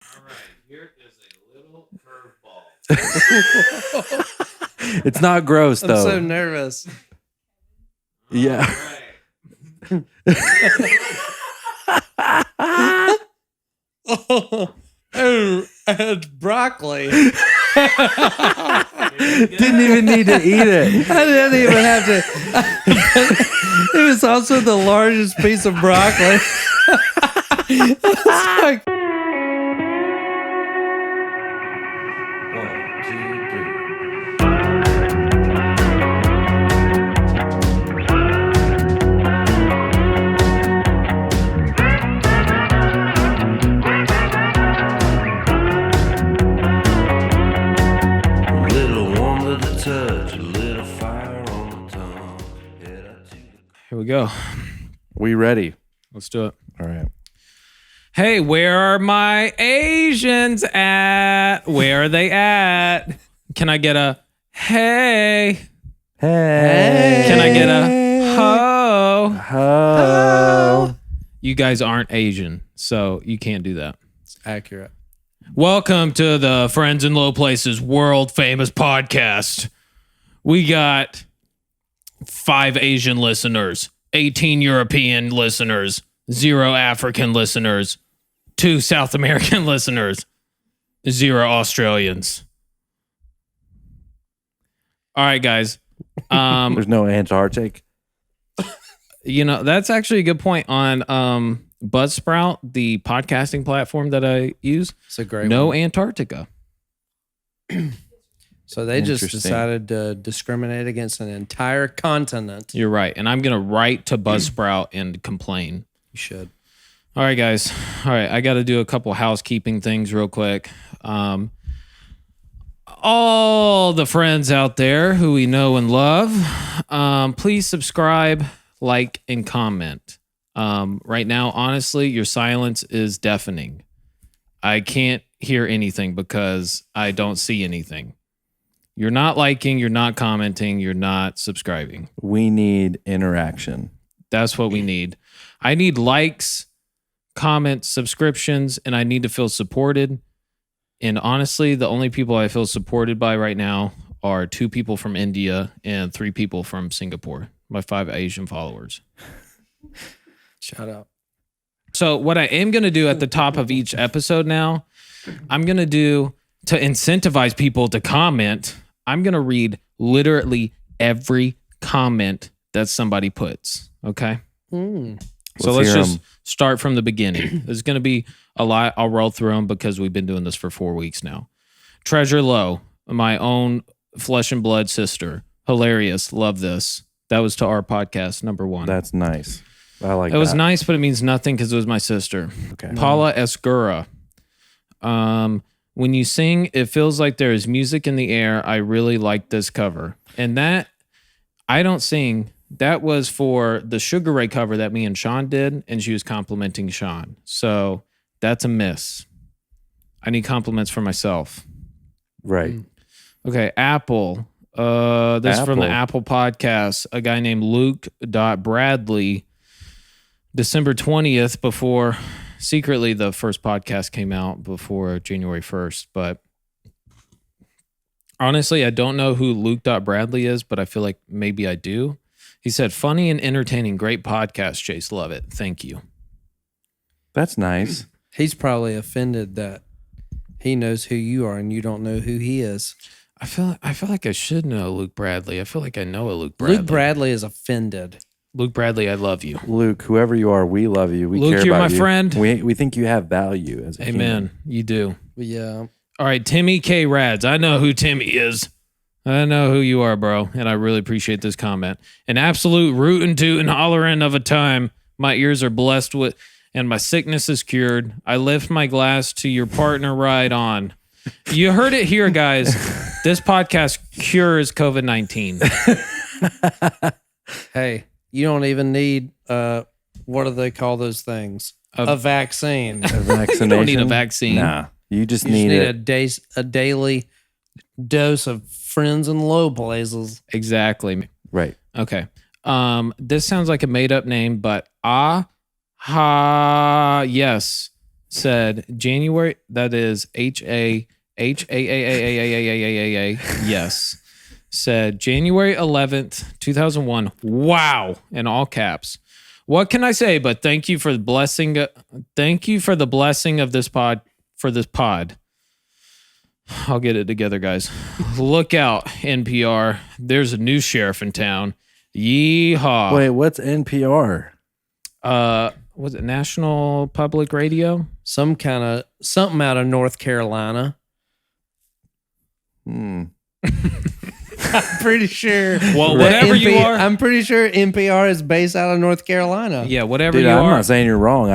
All right, here is a little curveball. It's not gross, though. I'm so nervous. Yeah. All right. Oh, it's broccoli. Didn't even need to eat it. I didn't even have to. It was also the largest piece of broccoli. It's like, 1, 2, 3. Here we go. We ready? Let's do it. All right. Hey, where are my Asians at? Where are they at? Can I get a hey? Hey. Can I get a ho? Ho. You guys aren't Asian, so you can't do that. it's accurate. Welcome to the Friends in Low Places world famous podcast. We got 5 Asian listeners, 18 European listeners, 0 African listeners, 2 South American listeners, 0 Australians. All right, guys. There's no Antarctic. You know, that's actually a good point on Buzzsprout, the podcasting platform that I use. It's a great No one. Antarctica. So they just Interesting. decided to discriminate against an entire continent. You're right. And I'm going to write to Buzzsprout and complain. You should. All right, guys. All right, I got to do a couple housekeeping things real quick. All the friends out there who we know and love, please subscribe, like, and comment. Right now, honestly, your silence is deafening. I can't hear anything because I don't see anything. You're not liking, you're not commenting, you're not subscribing. We need interaction. That's what we need. I need likes, comments, subscriptions, and I need to feel supported. And honestly, the only people I feel supported by right now are 2 people from India and 3 people from Singapore, my 5 Asian followers. Shout out. So what I am going to do at the top of each episode now, I'm going to do, to incentivize people to comment, I'm going to read literally every comment that somebody puts. Okay? So let's hear just 'em. start from the beginning. There's going to be a lot. I'll roll through them because we've been doing this for 4 weeks now. Treasure Lowe, my own flesh and blood sister. Hilarious. Love this. That was to our podcast, number 1. That's nice. I like It that. was nice, but it means nothing because it was my sister. Okay. Paula Escura. When you sing, it feels like there is music in the air. I really like this cover. And that, I don't sing. That was for the Sugar Ray cover that me and Sean did, and she was complimenting Sean. So that's a miss. I need compliments for myself. Right. Okay, Apple. This is from the Apple. Apple podcast. A guy named Luke.Bradley. December 20th, before secretly the first podcast came out before January 1st. But honestly, I don't know who Luke.Bradley is, but I feel like maybe I do. He said, funny and entertaining. Great podcast, Chase. Love it. Thank you. That's nice. He's probably offended that he knows who you are and you don't know who he is. I feel like I should know Luke Bradley. I feel like I know a Luke Bradley. Luke Bradley is offended. Luke Bradley, I love you. Luke, whoever you are, we love you. We Luke, care you're about my you. friend. We think you have value as a Amen. human. You do. Yeah. All right, Timmy K. Rads. I know who Timmy is. I know who you are, bro. And I really appreciate this comment. An absolute rootin' tootin' hollering of a time. My ears are blessed with, and my sickness is cured. I lift my glass to your partner ride on. You heard it here, guys. This podcast cures COVID-19. Hey, you don't even need, what do they call those things? A vaccine. A vaccination. You don't need a vaccine. Nah. You just You need just need a daily dose of friends in low places. Exactly. Right. Okay. This sounds like a made up name, but yes. said January. That is HAHAAAAAAAA. Yes. Said January 11th, 2001. Wow. In all caps. What can I say? But thank you for the blessing. Thank you for the blessing of this pod. For this pod. I'll get it together, guys. Look out, NPR. There's a new sheriff in town. Yeehaw. Wait, what's NPR? Was it National Public Radio? Something out of North Carolina. I'm pretty sure. Well, whatever you are. I'm pretty sure NPR is based out of North Carolina. Yeah, whatever Dude, you I'm are. not saying you're wrong.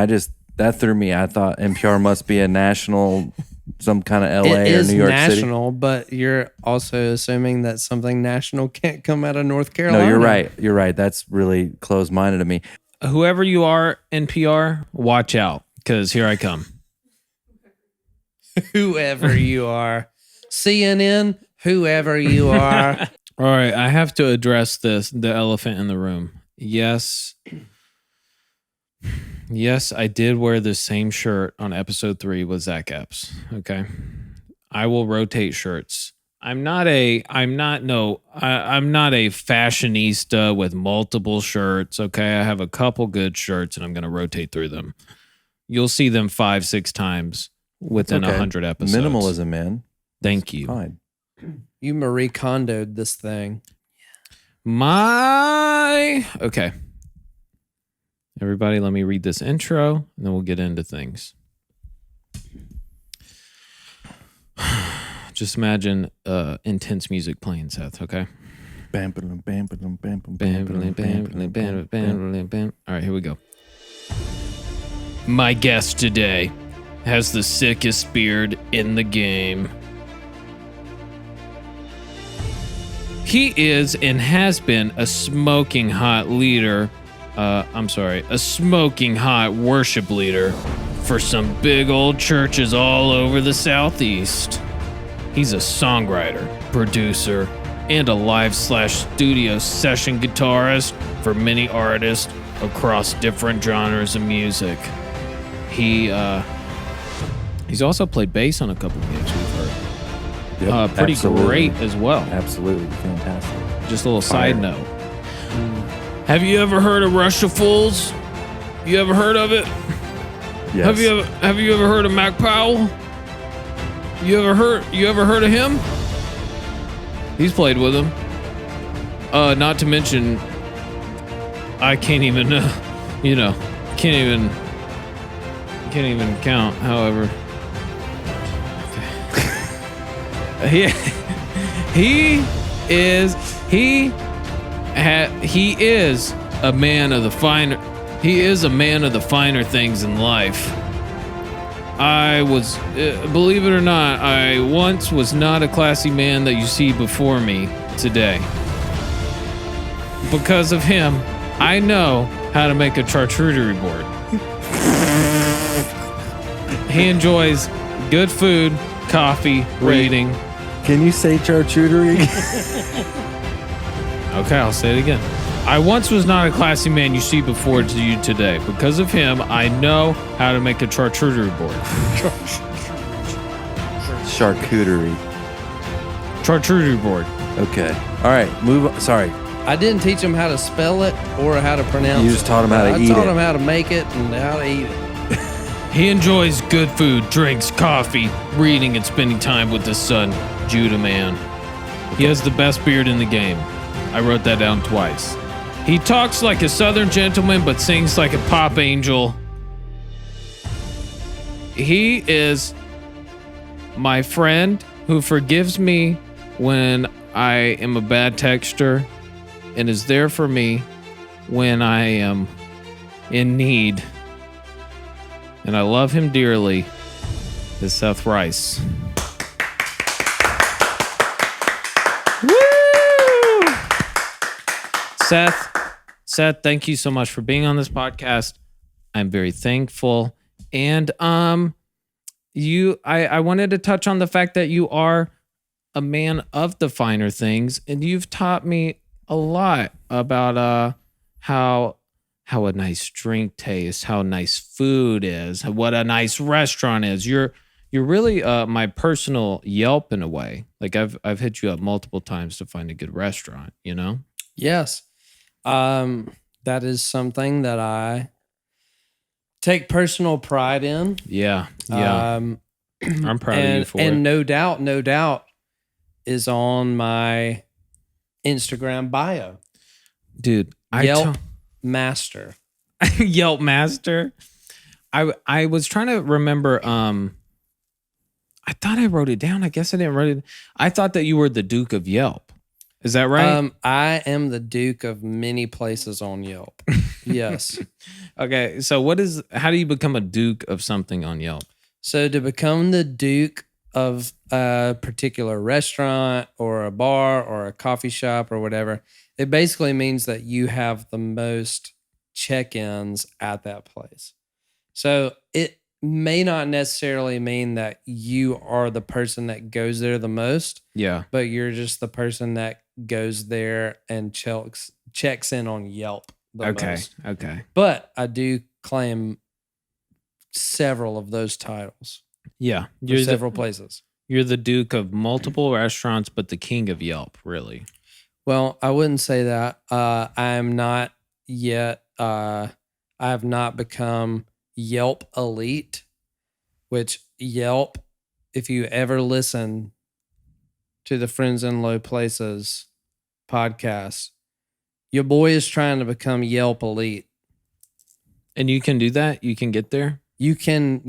That threw me. I thought NPR must be a national, some kind of LA It or is New York national, but you're also assuming that something national can't come out of North Carolina. No, you're right. You're right. That's really closed-minded of me. Whoever you are, NPR, watch out, because here I come. Whoever you are. CNN, whoever you are. All right, I have to address the elephant in the room. Yes, I did wear the same shirt on episode 3 with Zach Epps. Okay, I will rotate shirts. I'm not a fashionista with multiple shirts. Okay, I have a couple good shirts, and I'm going to rotate through them. You'll see them 5-6 times within 100 episodes. Minimalism, man. Thank you. Fine. You Marie Kondo'd this thing. Okay. Everybody, let me read this intro, and then we'll get into things. Just imagine intense music playing, Seth, okay? Bam, ba-dum, bam, ba-dum, bam, ba-dum, Bam, bam, bam, ba-dum, bam, bam, bam, bam. bam, bam. All right, here we go. My guest today has the sickest beard in the game. He is and has been a smoking hot leader. A smoking hot worship leader for some big old churches all over the Southeast. He's a songwriter, producer, and a live/studio session guitarist for many artists across different genres of music. He's also played bass on a couple of gigs we've heard. Yep, Pretty absolutely. great as well. Absolutely fantastic. Just a little Fire. side note. Have you ever heard of Rush of Fools? You ever heard of it? Yes. Have you ever heard of Mac Powell? You ever heard of him? He's played with him. Not to mention, I can't even can't even count. However, okay. he is a man of the finer. He is a man of the finer things in life. Believe it or not, I once was not a classy man that you see before me today. Because of him, I know how to make a charcuterie board. He enjoys good food, coffee, reading. Can you say charcuterie? Okay, I'll say it again. I once was not a classy man you see before you today. Because of him, I know how to make a charcuterie board. Charcuterie. Charcuterie board. Okay. All right. Move on. Sorry. I didn't teach him how to spell it or how to pronounce it. You just taught him how to eat I taught it. him how to make it and how to eat it. He enjoys good food, drinks, coffee, reading, and spending time with his son, Judah Man. He has the best beard in the game. I wrote that down twice. He talks like a southern gentleman, but sings like a pop angel. He is my friend who forgives me when I am a bad texter and is there for me when I am in need. And I love him dearly. Is Seth Rice. Woo! Seth, thank you so much for being on this podcast. I'm very thankful. And I wanted to touch on the fact that you are a man of the finer things, and you've taught me a lot about how how a nice drink tastes, how nice food is, what a nice restaurant is. You're really my personal Yelp in a way. Like I've hit you up multiple times to find a good restaurant, you know? Yes. That is something that I take personal pride in. Yeah. Yeah. I'm proud of you for and it. no doubt is on my Instagram bio. Dude, Yelp Master. Yelp Master. I was trying to remember I thought I wrote it down. I guess I didn't write it. I thought that you were the Duke of Yelp. Is that right? I am the Duke of many places on Yelp. Yes. Okay. So how do you become a Duke of something on Yelp? So to become the Duke of a particular restaurant or a bar or a coffee shop or whatever, it basically means that you have the most check-ins at that place. So it may not necessarily mean that you are the person that goes there the most. Yeah. But you're just the person that goes there and checks in on Yelp the most. Okay. But I do claim several of those titles. Yeah. For several places. You're the Duke of multiple restaurants, but the king of Yelp, really. Well, I wouldn't say that. I am not yet. I have not become Yelp elite, which Yelp, if you ever listen to the Friends in Low Places podcast, your boy is trying to become Yelp elite. And you can do that? You can get there? You can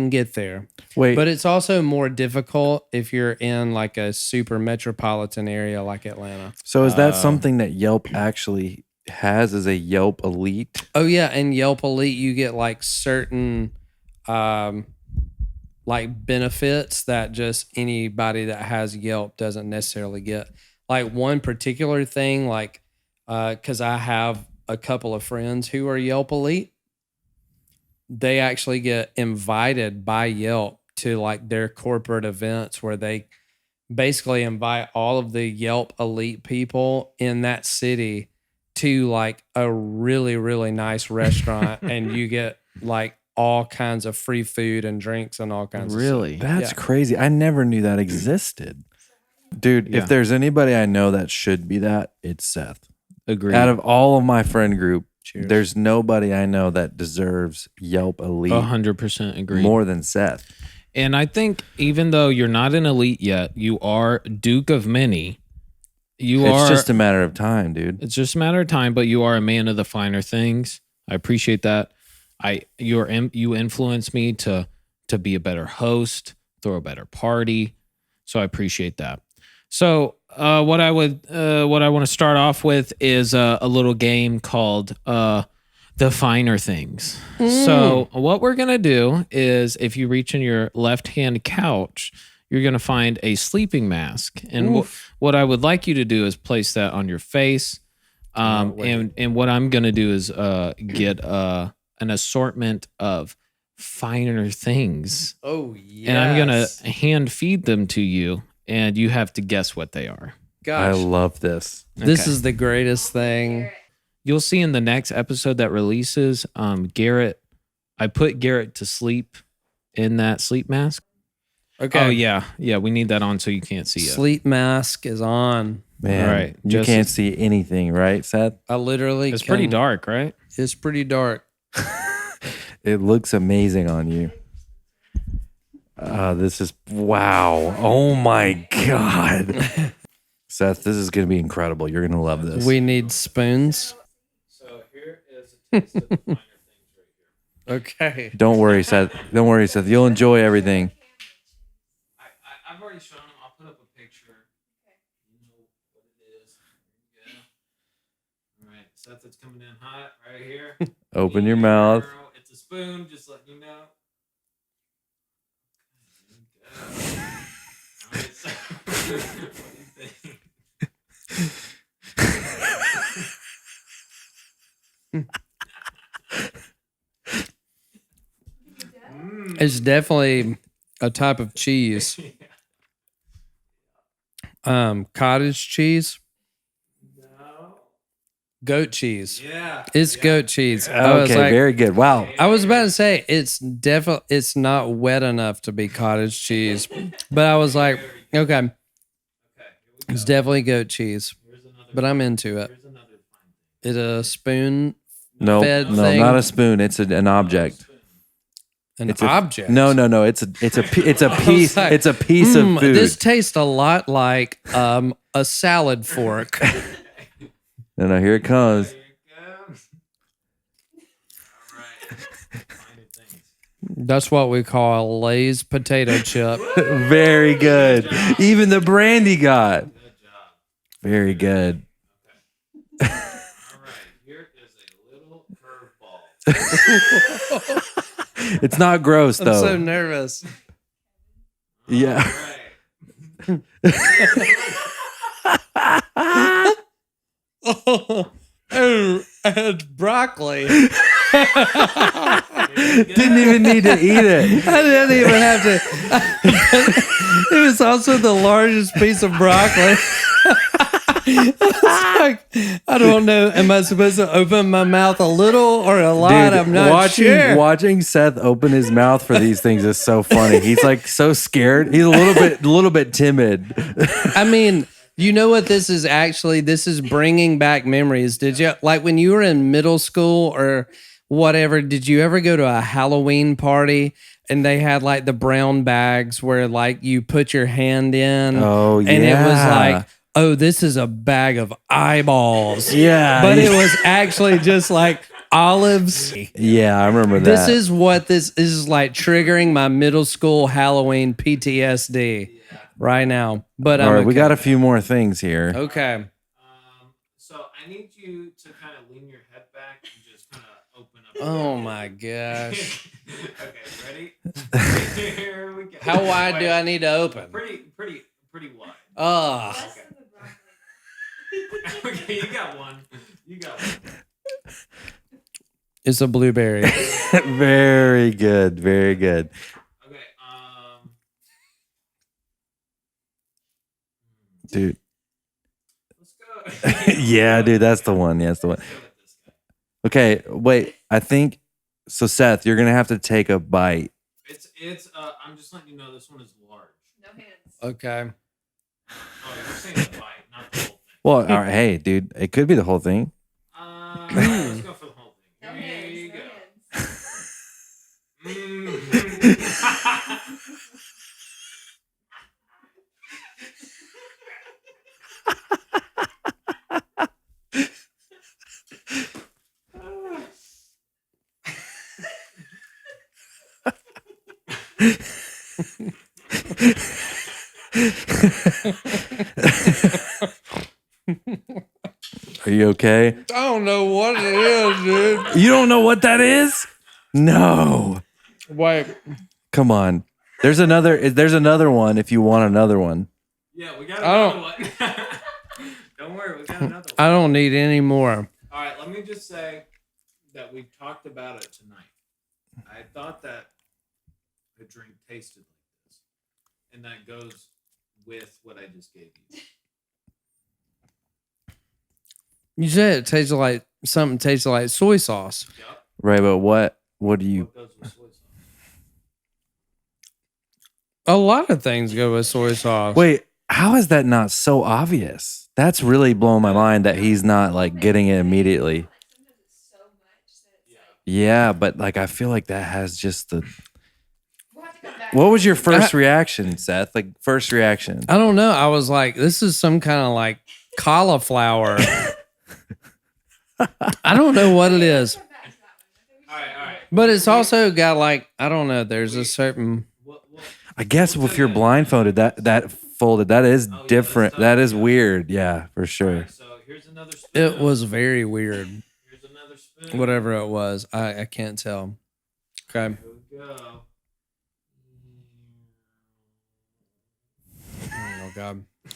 get there. Wait, But it's also more difficult if you're in like a super metropolitan area like Atlanta. so is that something that Yelp actually has as a Yelp elite? Oh yeah, and Yelp Elite you get like certain like benefits that just anybody that has Yelp doesn't necessarily get. Like one particular thing, like because I have a couple of friends who are Yelp Elite, they actually get invited by Yelp to like their corporate events where they basically invite all of the Yelp Elite people in that city to like a really, really nice restaurant and you get like all kinds of free food and drinks and all kinds of stuff. That's Yeah. crazy. I never knew that existed. Dude, Yeah. if there's anybody I know that should be that, it's Seth. Agreed. Out of all of my friend group, Cheers. there's nobody I know that deserves Yelp elite 100% agree. more than Seth. And I think even though you're not an elite yet, you are Duke of many. It's just a matter of time, dude. It's just a matter of time, but you are a man of the finer things. I appreciate that. You influence me to be a better host, throw a better party. So I appreciate that. So what I want to start off with is a little game called The Finer Things. So what we're gonna do is, if you reach in your left hand couch, you're gonna find a sleeping mask, and what I would like you to do is place that on your face. And what I'm gonna do is get an assortment of finer things. Oh yeah. And I'm gonna hand feed them to you, and you have to guess what they are. I Gosh, love this. this Okay. is the greatest thing. You'll see in the next episode that releases, Garrett. I put Garrett to sleep in that sleep mask. Okay. Oh yeah. We need that on so you can't see it. Sleep mask is on. Man, All right, you just- can't see anything, right, Seth? I literally It's pretty dark, right? It's pretty dark. It looks amazing on you. This is wow. Oh my God. Seth, this is going to be incredible. You're going to love this. We need spoons. So here is a taste of the finer things right here. Okay. Don't worry, Seth. Don't worry, Seth. You'll enjoy everything. I've already shown him. I'll put up a picture. You know what it is. There you go. All right, Seth, it's coming in hot right here. Open your mouth. It's a spoon, just letting you know. There you go. All right, so what do you think? It's definitely a type of cheese. Cottage cheese. No. Goat cheese. Yeah. It's goat cheese. I was Okay, like, very good. Wow. I was about to say it's not wet enough to be cottage cheese, but I was like, okay, it's definitely goat cheese, but I'm into it. It's a spoon. No, Fed no, thing. not a spoon. It's an object. An object. No. It's a piece. like, It's a piece of food. This tastes a lot like a salad fork. No, here it comes. That's what we call a Lay's potato chip. Very good. Even the brandy got. Very good. All right, here is a little curveball. It's not gross though. I'm so nervous. Yeah. Oh, and broccoli. Didn't even need to eat it. I didn't even have to. It was also the largest piece of broccoli. It's like, I don't know. Am I supposed to open my mouth a little or a lot? Dude, I'm not sure. Watching Seth open his mouth for these things is so funny. He's like so scared. He's a little bit timid. I mean, you know what this is actually? This is bringing back memories. Did you, like when you were in middle school or whatever, did you ever go to a Halloween party and they had like the brown bags where like you put your hand in? Oh, yeah. And it was like, oh, this is a bag of eyeballs. Yeah. But it was actually just like olives. Yeah, I remember that. This is what this is like triggering my middle school Halloween PTSD right now. But All I'm right, we okay. got a few more things here. Okay. So I need you to kind of lean your head back and just kind of open up. Oh my gosh. Okay, ready? Here we go. How wide do I need to open? Pretty wide. Oh. Okay, you got one. It's a blueberry. Very good. Very good. Okay. Dude. Let's go. Yeah, dude, that's the one. Yeah, that's the one. Let's go with this guy. Okay, wait. I think so. Seth, you're gonna have to take a bite. It's. I'm just letting you know this one is large. No hands. Okay. Oh, you're saying the bite, not the whole thing. Well, all right, hey, dude, it could be the whole thing. Let's go for the whole thing. No Here hands. you No go. hands. Are you okay? I don't know what it is, dude. You don't know what that is? No. Wait. Come on. There's another one if you want another one. Yeah, we got I another one. Don't worry, we got another one. I don't need any more. All right, let me just say that we talked about it tonight. I thought that a drink tasted like this, and that goes with what I just gave you. You said it tasted like something tasted like soy sauce. Yep. Right, but what do you What goes with soy sauce? A lot of things go with soy sauce. Wait, how is that not so obvious? That's really blowing my mind that he's not like getting it immediately. Like sometimes it's so much that it's like, Yeah, but like I feel like that has just the we'll have to come back. What was your first reaction, Seth? Like first reaction. I don't know. I was like, this is some kind of like cauliflower. I don't know what it is. Come back to that one. All right. But it's also got like, I don't know, there's a certain What, I guess if you're blindfolded, that folded, that is Oh, yeah, different. that's That tough, is yeah. weird. Yeah, for sure. so here's another spoon. it was very weird. Here's another spoon. Whatever it was. I can't tell. Okay. Here we go. Oh god. What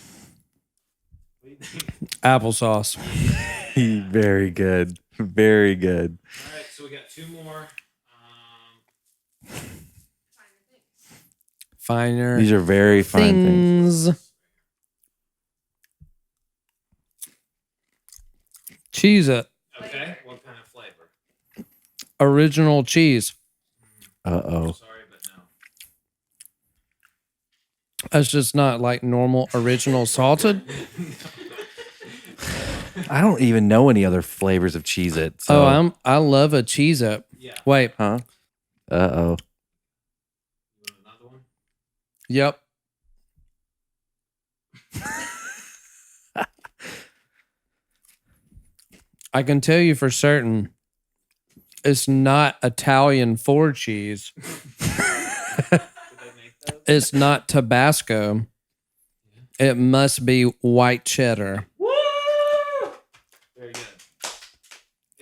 do you think? Applesauce. Very good. Very good. All right, so we got two more. Finer These are very fine things. things. Cheese It. Okay. What kind of flavor? Original cheese. Uh-oh. Sorry, but no. That's just not like normal original salted. I don't even know any other flavors of Cheez-It. So. I love a Cheese It. Yeah. Wait. Huh? Uh-oh. You want another one? Yep. I can tell you for certain it's not Italian 4 cheese. Did they make those? It's not Tabasco. It must be white cheddar. Woo! Very good.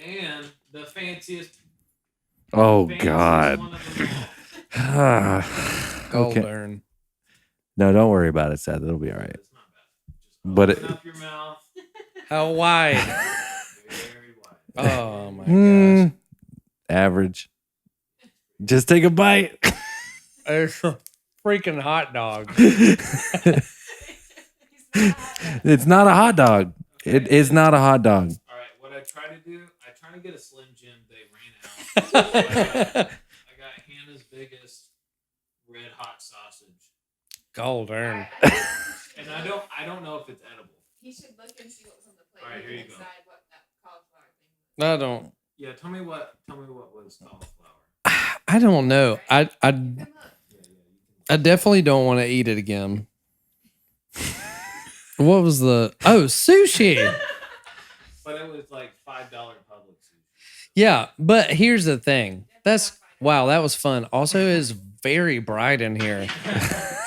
And the fanciest. Oh, fanciest God. one of them all. Okay. Goldern. No, don't worry about it, Seth. It'll be all right. It's not bad. Just But open it- up your mouth. How wide? Very wide. Oh my Mm, gosh. average. Just take a bite. It's a freaking hot dog. It's not a hot dog. It is not a hot dog. All right. What I try to do, I try to get a Slim Jim. They ran out. I got Hannah's biggest red hot sausage, Goldern. and I don't know if it's edible. He should look and see what was on the plate. All right, He here can you go. decide what that cauliflower thing was. I don't. Yeah, tell me what was cauliflower. I don't know. Come up. I definitely don't want to eat it again. What was the sushi? But it was like $5 public sushi. Yeah, but here's the thing. That was fun. Also, it's very bright in here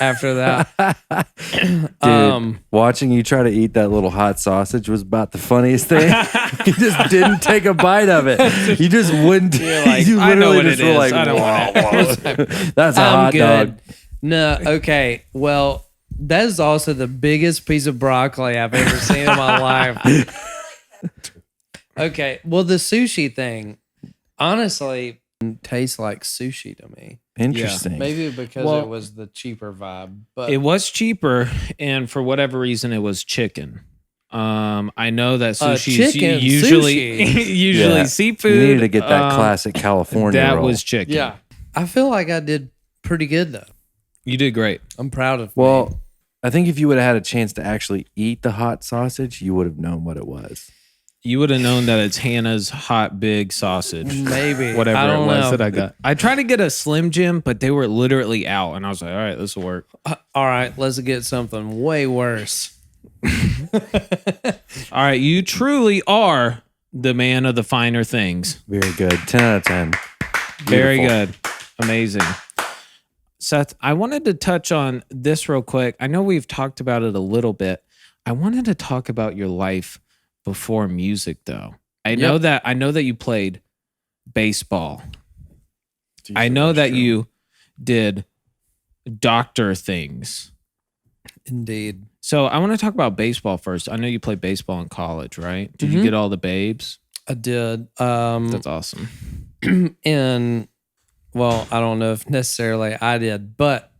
after that. Dude, watching you try to eat that little hot sausage was about the funniest thing. You just didn't take a bite of it. You just wouldn't. You're like, you I know literally what just it were is. like, I don't want "Whoa, whoa." That's a I'm hot good. dog. No, okay. Well, that is also the biggest piece of broccoli I've ever seen in my life. Okay. Well, the sushi thing, honestly, tastes like sushi to me. Interesting. Maybe because Well- it was the cheaper vibe, but It was cheaper, and for whatever reason, it was chicken. I know that sushi chicken usually sushi. usually Yeah. seafood. You needed to get that um, classic California That roll. was chicken. yeah, I feel like I did pretty good though. You did great. I'm proud of me. Well, I think if you would have had a chance to actually eat the hot sausage, you would have known what it was. You would have known that it's Hannah's hot big sausage. Maybe Whatever I it don't was know. that I got. I tried to get a Slim Jim, but they were literally out. And I was like, all right, this will work. All right, let's get something way worse. All right, you truly are the man of the finer things. Very good. 10 out of 10. Very Beautiful. good. Amazing. Seth, I wanted to touch on this real quick. I know we've talked about it a little bit. I wanted to talk about your life before music though. I know that you played baseball. I know that you did doctor things. Indeed. So I want to talk about baseball first. I know you played baseball in college, right? Did you Mhm. get all the babes? I did. That's awesome. In well, I don't know if necessarily I did, but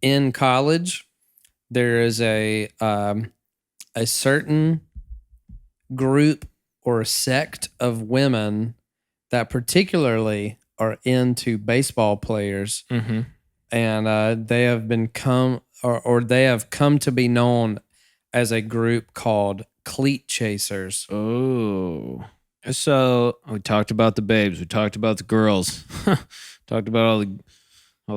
in college there is a certain group or sect of women that particularly are into baseball players, Mm-hmm. and they have they have come to be known as a group called cleat chasers. Oh. So we talked about the babes. We talked about the girls. Talked about all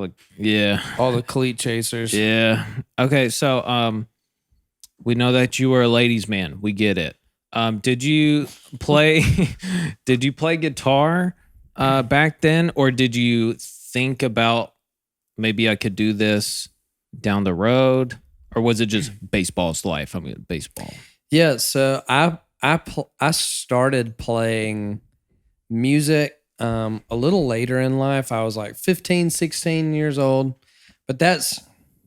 the yeah. All the cleat chasers. Yeah. Okay, so we know that you were a ladies' man. We get it. Did you play guitar back then, or did you think about maybe I could do this down the road? Or was it just baseball's life? I mean, baseball. Yeah, so I started playing music a little later in life. I was like 15, 16 years old. But that's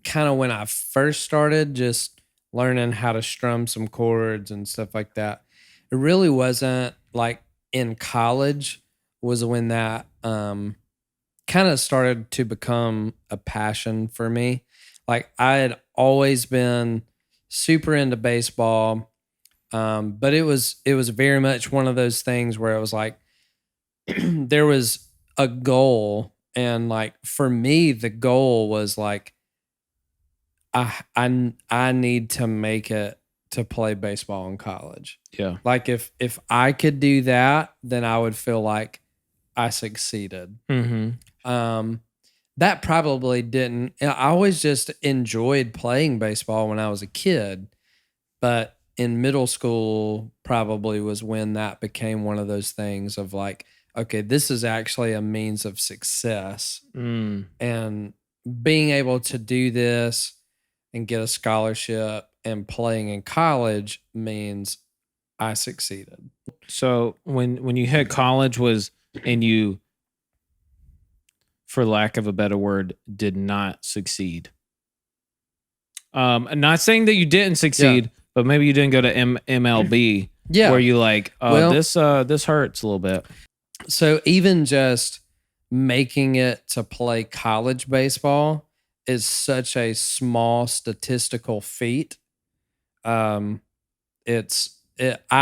kind of when I first started just learning how to strum some chords and stuff like that. It really wasn't like in college was when that kind of started to become a passion for me. Like I had always been super into baseball. But it was very much one of those things where it was like there was a goal, and like for me, the goal was like I need to make it to play baseball in college. Yeah. Like if I could do that, then I would feel like I succeeded. Mm-hmm. That probably didn't. I always just enjoyed playing baseball when I was a kid, but in middle school probably was when that became one of those things of like, okay, this is actually a means of success. And being able to do this and get a scholarship and playing in college means I succeeded. So when you hit college and you, for lack of a better word, did not succeed. I'm not saying that you didn't succeed, but maybe you didn't go to MLB. Yeah. Where you like, Well, this hurts a little bit. So even just making it to play college baseball is such a small statistical feat. I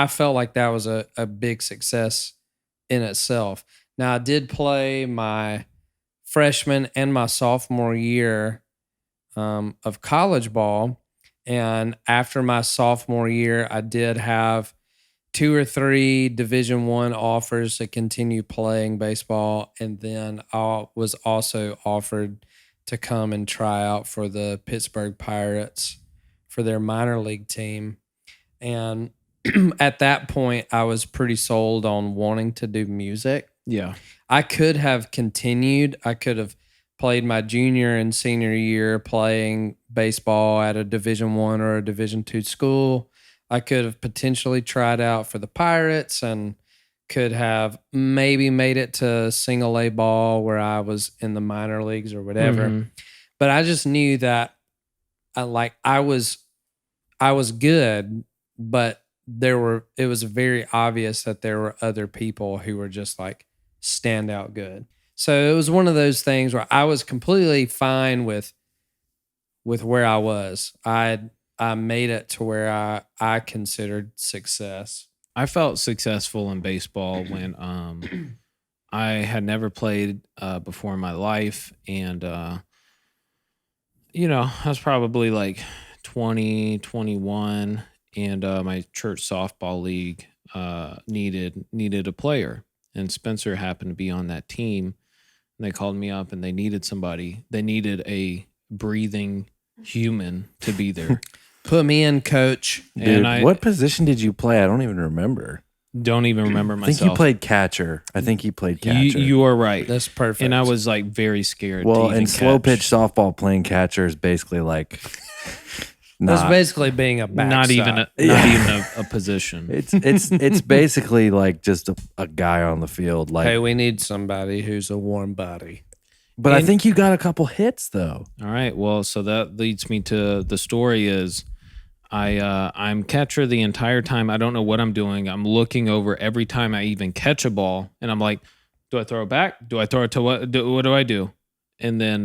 felt like that was a big success in itself. Now I did play my freshman and my sophomore year of college ball. And after my sophomore year, I did have 2 or 3 Division I offers to continue playing baseball. And then I was also offered to come and try out for the Pittsburgh Pirates for their minor league team. And at that point, I was pretty sold on wanting to do music. Yeah. I could have continued. I could have played my junior and senior year playing baseball at a Division I or a Division II school. I could have potentially tried out for the Pirates and could have maybe made it to single A ball where I was in the minor leagues or whatever. Mhm. But I just knew that I was good, but it was very obvious that there were other people who were just like standout good. So it was one of those things where I was completely fine with where I was. I made it to where I considered success. I felt successful in baseball when I had never played before in my life, and I was probably like 20, 21, and my church softball league needed a player, and Spencer happened to be on that team. And they called me up, and they needed somebody. They needed a breathing human to be there. Put me in, coach. Dude, And what position did you play? I don't even remember. don't even remember I myself. think you played catcher. I think he played catcher. You are right. That's perfect. And I was like very scared. well, to even and slow catch. pitch softball playing catcher is basically like That's not. basically being a backstop. not even a position. It's basically like just a guy on the field. Like, Hey, we need somebody who's a warm body. but I think you got a couple hits though. All right. Well, so that leads me to the story is I'm catcher the entire time. I don't know what I'm doing. I'm looking over every time I even catch a ball, and I'm like, do I throw it back? Do I throw it to what do I do? And then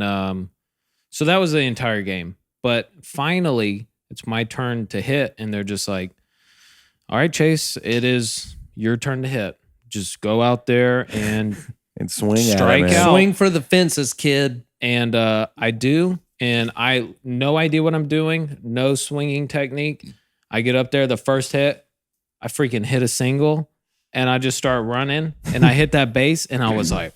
so that was the entire game. But finally, it's my turn to hit, and they're just like, all right, Chase, it is your turn to hit. Just go out there and Swing Strike at it, man. out. Swing for the fences, kid. And I do, and I no idea what I'm doing, no swinging technique. I get up there, the first hit, I freaking hit a single, and I just start running, and I hit that base, and I was like,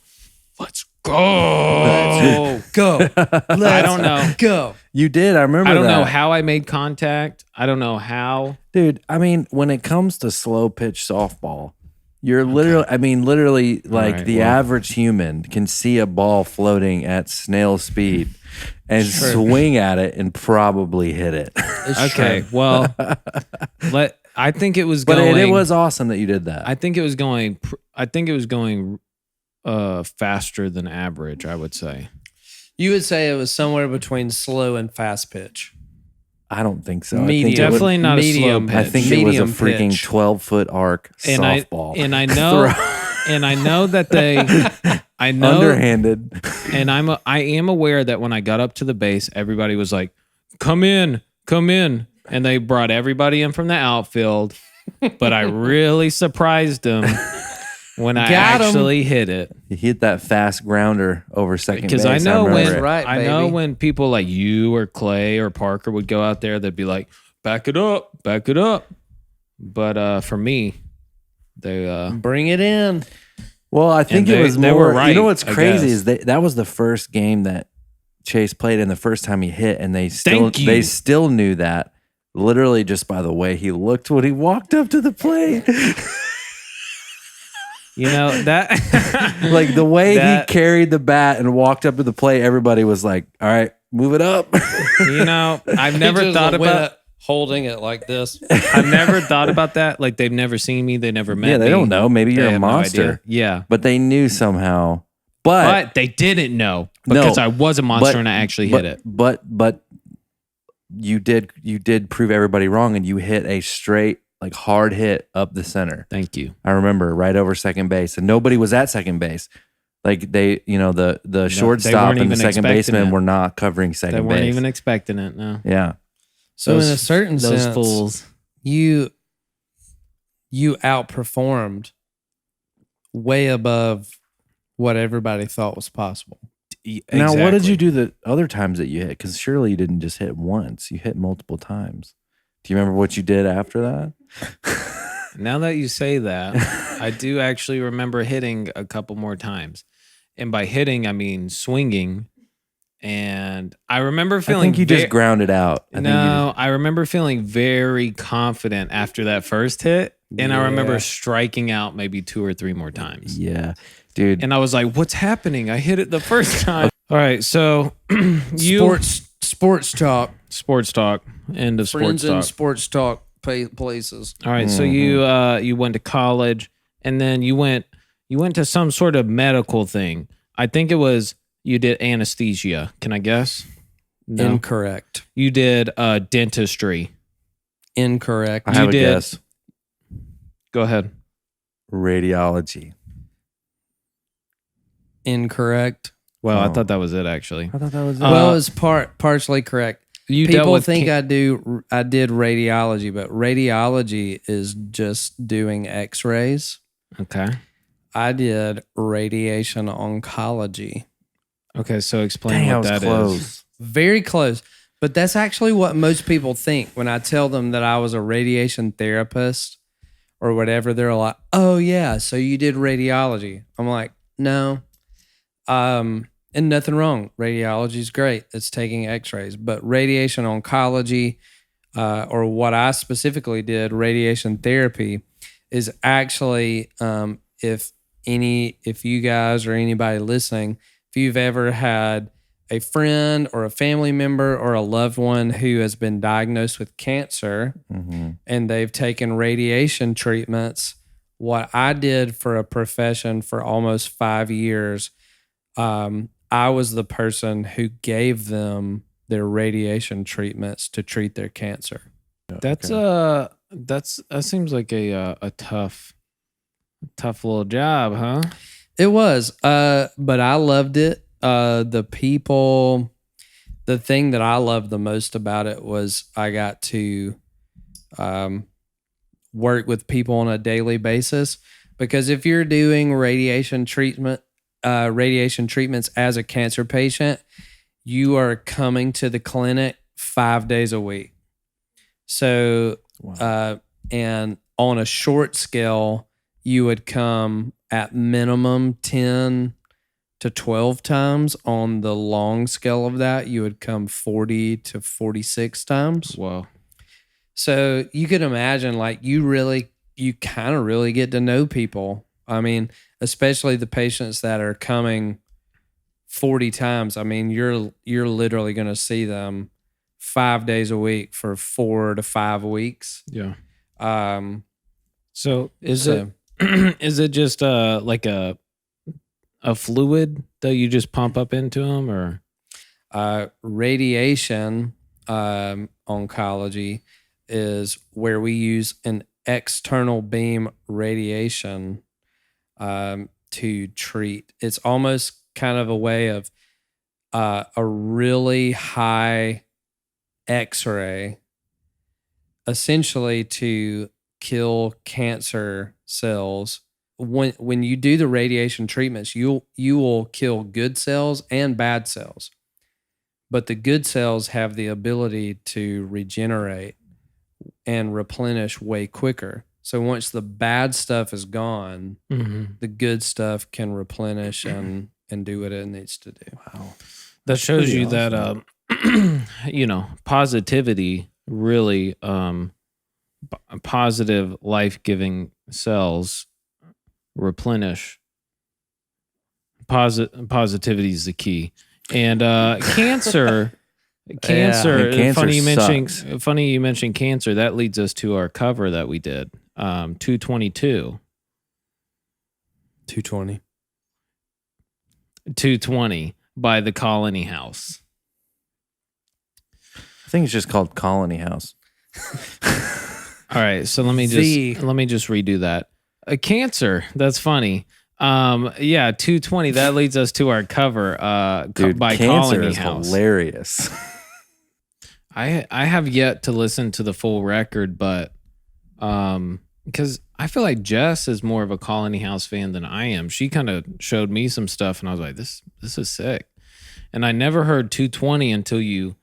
let's go. Go. I don't know. Go. You did. I remember. I don't know that. how I made contact. I don't know how. Dude, I mean, when it comes to slow pitch softball, you're literally like right, the well. average human can see a ball floating at snail speed and swing at it and probably hit it. Okay, well, I think it was But going. it was awesome that you did that. I think it was going. Faster than average, I would say. You would say it was somewhere between slow and fast pitch. I don't think so. Medium. I think Definitely not a slow medium. pitch. I think it was a medium freaking pitch. 12-foot arc And softball. I know, and I know that I know, Underhanded. and I am aware that when I got up to the base, everybody was like, come in," and they brought everybody in from the outfield, but I really surprised him when I Got 'em. actually hit it. He hit that fast grounder over second base. Because I know remember when it. Right, I know baby. when people like you or Clay or Parker would go out there, they'd be like, back it up, back it up. But for me, they Bring it in. Well, I think And it was they more. were right, you know what's I crazy guess. is that was the first game that Chase played, and the first time he hit, and they Thank you. still knew that literally just by the way he looked when he walked up to the plate, you know that like the way That- he carried the bat and walked up to the plate. Everybody was like, "All right, move it up." you know, I've He never just thought went about up holding it like this. I've never thought about that. Like they've never seen me, they never met me. Yeah, they don't know. Maybe They you're a have no monster, idea. Yeah. but they knew somehow. But But they didn't know No, because I was a monster but- and I actually hit it. But you did prove everybody wrong, and you hit a straight, like hard hit up the center. Thank you. I remember right over second base, and nobody was at second base. Like the shortstop and even the second expecting baseman it. were not covering They second weren't base. even expecting it. No. Yeah, So in a certain those sense, fools. you outperformed way above what everybody thought was possible. Now, what did you Exactly. do the other times that you hit? Because surely you didn't just hit once; you hit multiple times. Do you remember what you did after that? Now that you say that, I do actually remember hitting a couple more times. And by hitting, I mean swinging. And I remember I feeling think you just grounded out. I think you No, I remember feeling very confident after that first hit. And I remember Yeah. striking out maybe 2 or 3 more times. yeah, dude. And I was like, what's happening? I hit it the first time. All right. So you Sports talk. sports talk. End of sports Friends in talk. sports talk places. All right. So you went to college and then you went to some sort of medical thing. I think it was you did anesthesia. Can I guess? No. Incorrect. You did dentistry. Incorrect. I have a did- guess. Go ahead. Radiology. Incorrect. Well, I Oh. thought that was it actually. I thought that was. Well, it's partially correct. You dealt People with think I did radiology, but radiology is just doing x-rays. Okay. I did radiation oncology. Okay, so explain Dang, I what was that is. close. Very close. But that's actually what most people think when I tell them that I was a radiation therapist or whatever. They're like, oh, yeah, so you did radiology. I'm like, no. And nothing wrong. Radiology is great. It's taking x-rays. But radiation oncology, or what I specifically did, radiation therapy, is actually if you guys or anybody listening, if you've ever had a friend or a family member or a loved one who has been diagnosed with cancer and they've taken radiation treatments, what I did for a profession for almost 5 years, I was the person who gave them their radiation treatments to treat their cancer. That seems like a tough little job, huh? It was, but I loved it. The thing that I loved the most about it was I got to work with people on a daily basis. Because if you're doing radiation treatments as a cancer patient, you are coming to the clinic 5 days a week. So, and on a short scale, you would come at minimum 10 to 12 times. On the long scale of that, you would come 40 to 46 times. Whoa. So you could imagine, like, you kind of really get to know people. I mean, especially the patients that are coming 40 times. I mean, you're literally going to see them 5 days a week for 4 to 5 weeks. Yeah. So Is it just like a fluid that you just pump up into them, or radiation oncology is where we use an external beam radiation to treat. It's almost kind of a way of a really high X-ray, essentially to kill cancer cells. When you do the radiation treatments, you will kill good cells and bad cells. But the good cells have the ability to regenerate and replenish way quicker. So once the bad stuff is gone, the good stuff can replenish and do what it needs to do. Wow. That shows you that, positivity really, positive life-giving cells replenish. Positivity is the key. And cancer, Cancer funny sucks. you mentioned cancer. That leads us to our cover that we did, 222. 220. 220 by the Colony House. I think it's just called Colony House. All right, so let me just redo that. Cancer. That's funny. 220. That leads us to our cover. Dude, by Cancer Colony is House. hilarious. I have yet to listen to the full record, but because I feel like Jess is more of a Colony House fan than I am. She kind of showed me some stuff, and I was like, this is sick. And I never heard 220 until we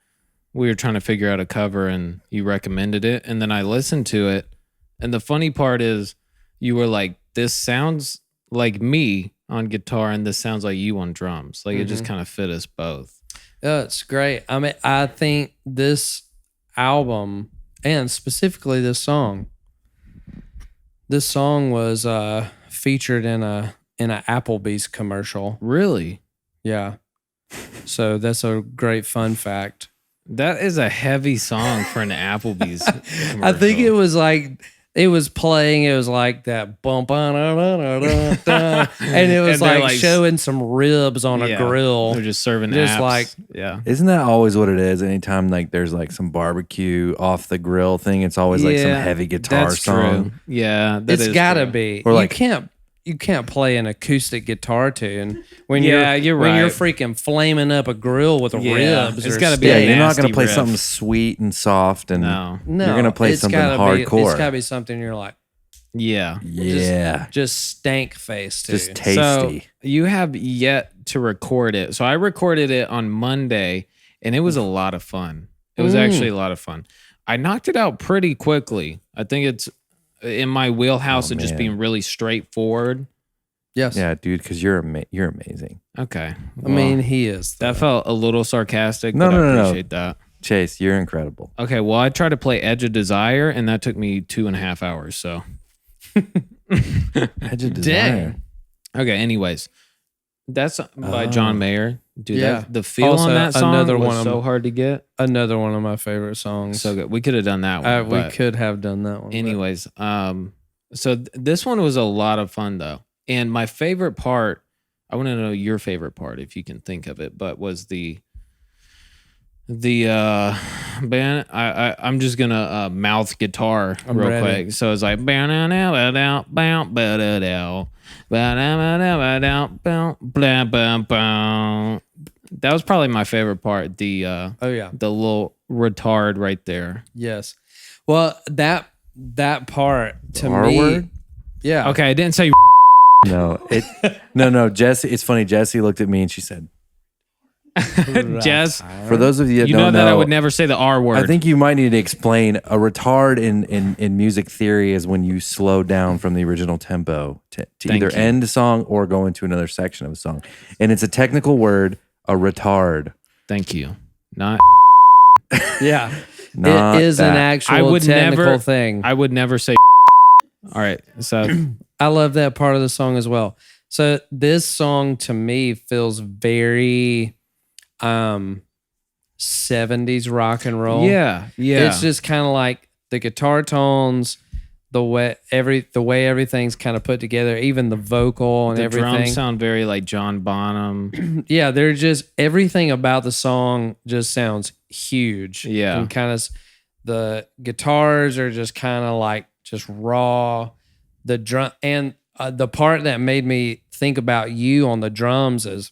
were trying to figure out a cover, and you recommended it, and then I listened to it. And the funny part is, you were like, this sounds like me on guitar, and this sounds like you on drums. Like it just kind of fit us both. Yeah, it's great. I mean, I think this album, and specifically this song was featured in an Applebee's commercial. Really? Yeah. So that's a great fun fact. That is a heavy song for an Applebee's commercial. I think it was like it was playing. It was like that bump on, and it was And they're like showing some ribs on a grill. They're just serving Just apps. like- yeah. Isn't that always what it is? Anytime like there's like some barbecue off the grill thing, it's always like some heavy guitar that's song. True. Yeah, that It's is gotta true. be. Or like- you can't play an acoustic guitar tune when Yeah, you're you're when you're right. freaking flaming up a grill with Yeah, ribs. it's or gotta be Yeah, a steak. you're not gonna nasty play riff. something sweet and soft, and No. No, you're gonna play it's something gotta hardcore. It's gotta be something you're like Yeah. yeah, just stank face too. just tasty. So you have yet to record it. So I recorded it on Monday, and it was a lot of fun. It was actually a lot of fun. I knocked it out pretty quickly. I think it's in my wheelhouse of just man. being really straightforward. Yes. Yeah, dude, because you're amazing. Okay. I mean, he is. that felt a little sarcastic, No, but no, I no, no. appreciate that. Chase, you're incredible. Okay, well, I tried to play Edge of Desire, and that took me 2.5 hours. So, Edge of Desire. okay. Anyways, that's by John Mayer. Dude, Yeah. the feel Also, on that song another was one of so my- hard to get. Another one of my favorite songs. So good. We could have done that one. We but could have done that one. but- anyways, so this one was a lot of fun though, and my favorite part. I want to know your favorite part if you can think of it, but was the band. I'm just gonna mouth guitar I'm real ready. quick. So it's like that was probably my favorite part. The oh yeah. little retard right there. Yes. Well, that part to R me. word? Yeah. Okay, I didn't say No, Jesse. It's funny. Jesse looked at me and she said, Jess. "For those of you that You don't know that I would never say the R word. I think you might need to explain a retard in music theory is when you slow down from the original tempo to Thank either you. end a song or go into another section of a song, and it's a technical word, a retard. Thank you. Not. Yeah. Not It is an that. actual I would technical never- thing. I would never say. All right. So I love that part of the song as well. So this song to me feels very 70s rock and roll. yeah. It's just kind of like the guitar tones, the way everything's kind of put together, even the vocal and the everything. drums sound very like John Bonham. Yeah, they're just everything about the song just sounds huge. Yeah. And kind of the guitars are just kind of like just raw. The drum and the part that made me think about you on the drums is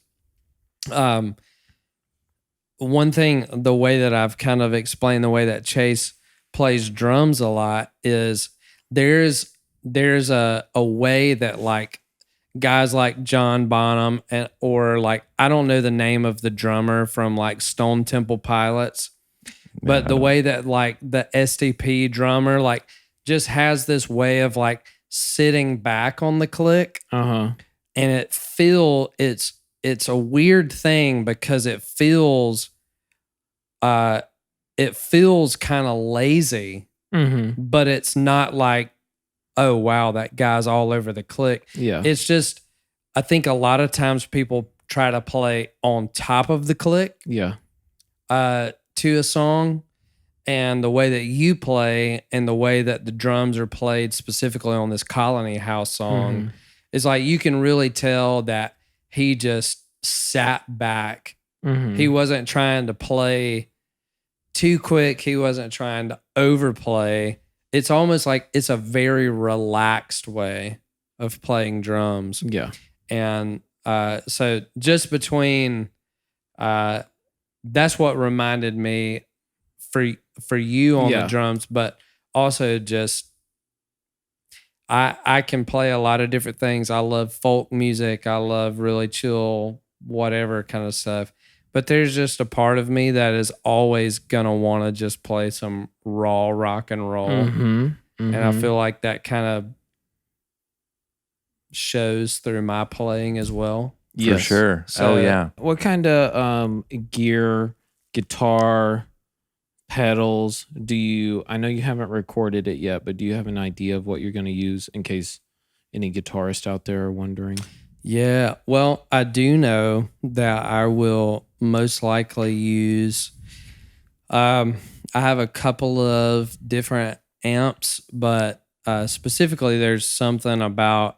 one thing, the way that I've kind of explained the way that Chase plays drums a lot is there's a way that like guys like John Bonham or like I don't know the name of the drummer from like Stone Temple Pilots, but the way that like the STP drummer like just has this way of like sitting back on the click, and it's a weird thing because it feels kind of lazy, but it's not like, oh wow, that guy's all over the click. Yeah. It's just, I think a lot of times people try to play on top of the click Yeah. to a song, and the way that you play and the way that the drums are played specifically on this Colony House song is like, you can really tell that he just sat back. He wasn't trying to play too quick. He wasn't trying to overplay. It's almost like it's a very relaxed way of playing drums. Yeah. And so just between, that's what reminded me for you on the drums, but also just, I can play a lot of different things. I love folk music. I love really chill, whatever kind of stuff. But there's just a part of me that is always going to want to just play some raw rock and roll. And I feel like that kind of shows through my playing as well. For sure. So, What kind of gear, guitar, pedals do you, I know you haven't recorded it yet, but do you have an idea of what you're going to use in case any guitarists out there are wondering? Yeah, well, I do know that I will most likely use, I have a couple of different amps, but specifically there's something about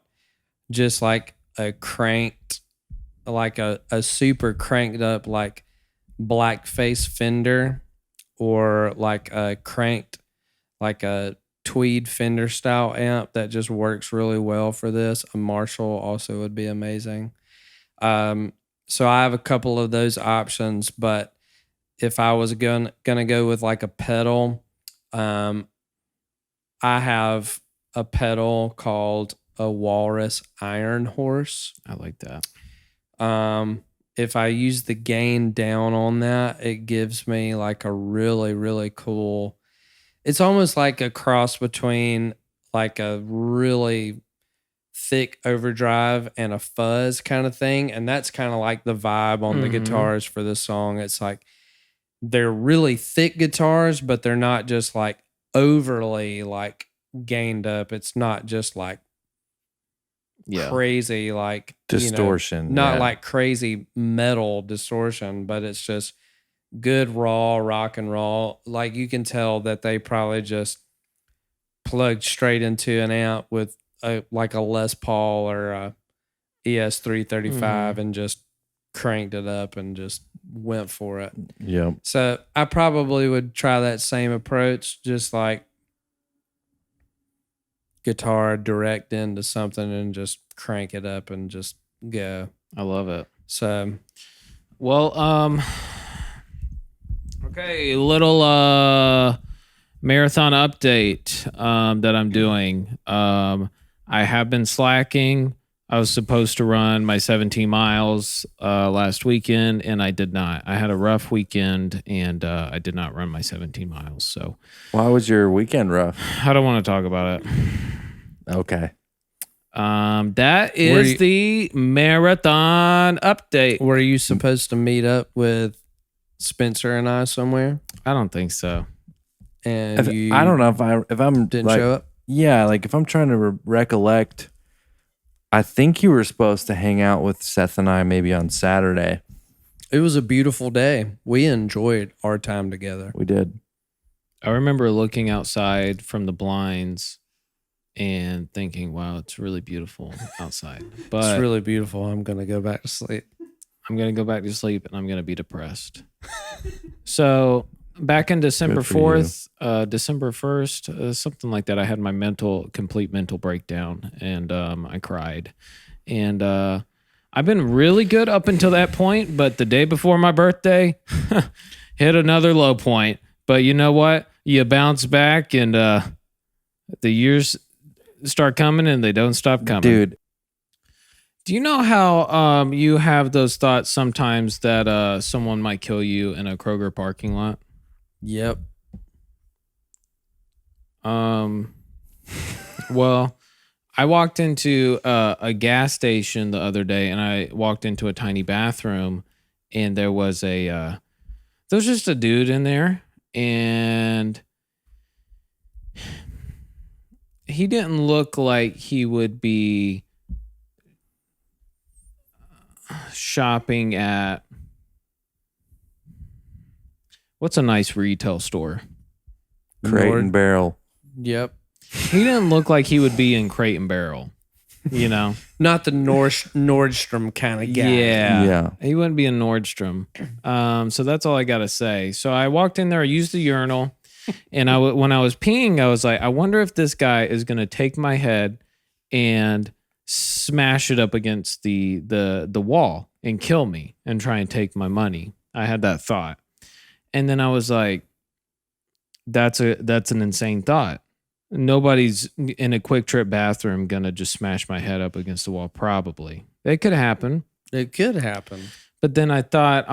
just like a cranked, like a super cranked up like blackface Fender, or like a cranked, like a tweed Fender style amp that just works really well for this. A Marshall also would be amazing. So I have a couple of those options, but if I was gonna go with like a pedal, I have a pedal called a Walrus Iron Horse. I like that. If I use the gain down on that, it gives me like a really, really cool, it's almost like a cross between like a really thick overdrive and a fuzz kind of thing. And that's kind of like the vibe on the guitars for this song. It's like they're really thick guitars, but they're not just like overly like gained up. It's not just like crazy like distortion, not like crazy metal distortion, but it's just good raw rock and roll. Like you can tell that they probably just plugged straight into an amp with like a Les Paul or a ES335 and just cranked it up and just went for it. Yep. So I probably would try that same approach, just like guitar direct into something and just crank it up and just go. I love it. So, well, okay, little marathon update that I'm doing. I have been slacking. I was supposed to run my 17 miles last weekend, and I did not. I had a rough weekend, and I did not run my 17 miles. So, why was your weekend rough? I don't want to talk about it. Okay. That is the marathon update. Were you supposed to meet up with Spencer and I somewhere? I don't think so. And I don't know if I'm didn't like, show up. Yeah, like if I'm trying to recollect, I think you were supposed to hang out with Seth and I maybe on Saturday. It was a beautiful day. We enjoyed our time together. We did. I remember looking outside from the blinds and thinking, wow, it's really beautiful outside. But it's really beautiful. I'm going to go back to sleep. I'm going to go back to sleep and I'm going to be depressed. So back in December 4th, December 1st, something like that, I had my complete mental breakdown, and I cried. And I've been really good up until that point, but the day before my birthday, hit another low point. But you know what? You bounce back, and The years start coming and they don't stop coming. Dude, Do you know how you have those thoughts sometimes that someone might kill you in a Kroger parking lot? Yep. Well, I walked into a gas station the other day, and I walked into a tiny bathroom, and there was just a dude in there, and he didn't look like he would be shopping at what's a nice retail store? Crate and Barrel. Yep. He didn't look like he would be in Crate and Barrel, you know? Not the Nordstrom kind of guy. Yeah. He wouldn't be in Nordstrom. So that's all I got to say. So I walked in there, I used the urinal, and when I was peeing, I was like, I wonder if this guy is going to take my head and smash it up against the wall and kill me and try and take my money. I had that thought. And then I was like, that's an insane thought. Nobody's in a Quick Trip bathroom gonna just smash my head up against the wall. Probably it could happen. It could happen. But then I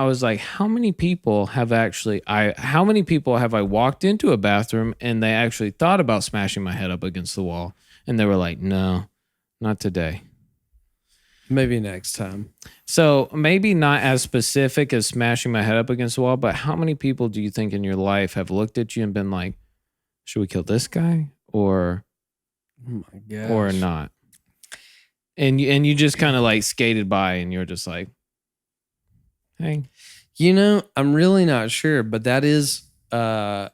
was like, how many people have I walked into a bathroom and they actually thought about smashing my head up against the wall, and they were like, no, not today. Maybe next time. So maybe not as specific as smashing my head up against the wall, but how many people do you think in your life have looked at you and been like, should we kill this guy or not? And you just kind of like skated by and you're just like, hey. You know, I'm really not sure, but that is a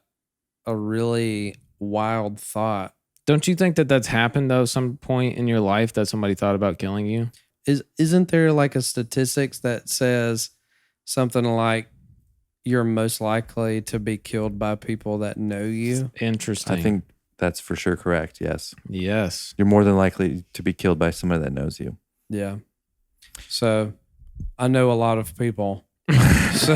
really wild thought. Don't you think that that's happened though, some point in your life that somebody thought about killing you? Isn't there like a statistics that says something like you're most likely to be killed by people that know you? Interesting. I think that's for sure correct. Yes. Yes. You're more than likely to be killed by somebody that knows you. Yeah. So I know a lot of people. So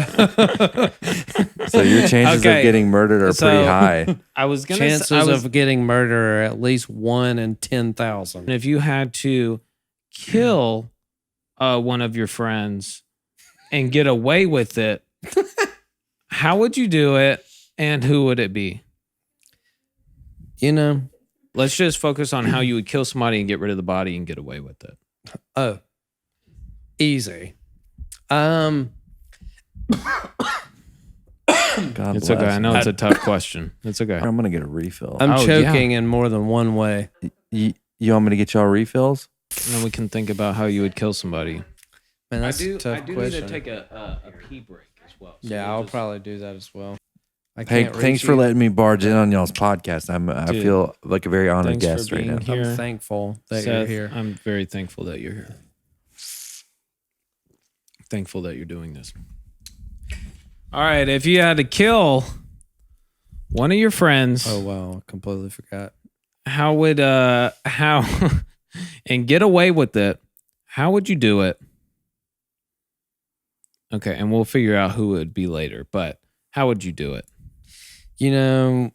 your chances of getting murdered are pretty high. I was gonna chances of getting murdered are at least 1 in 10,000. If you had to kill one of your friends and get away with it, how would you do it, and who would it be? You know, let's just focus on how you would kill somebody and get rid of the body and get away with it. Oh, easy. God it's bless. okay. I know it's a tough question. It's okay. I'm gonna get a refill. I'm choking in more than one way. You want me to get y'all refills? And then we can think about how you would kill somebody. Man, that's a tough question. Need to take a pee break as well. So yeah, I'll probably do that as well. Hey, thanks for letting me barge in on y'all's podcast. I feel like a very honored guest right now. Here. I'm thankful that you're here. I'm very thankful that you're here. Thankful that you're doing this. All right, if you had to kill one of your friends, oh wow, I completely forgot. How would and get away with it? How would you do it? Okay, and we'll figure out who it would be later. But how would you do it? You know,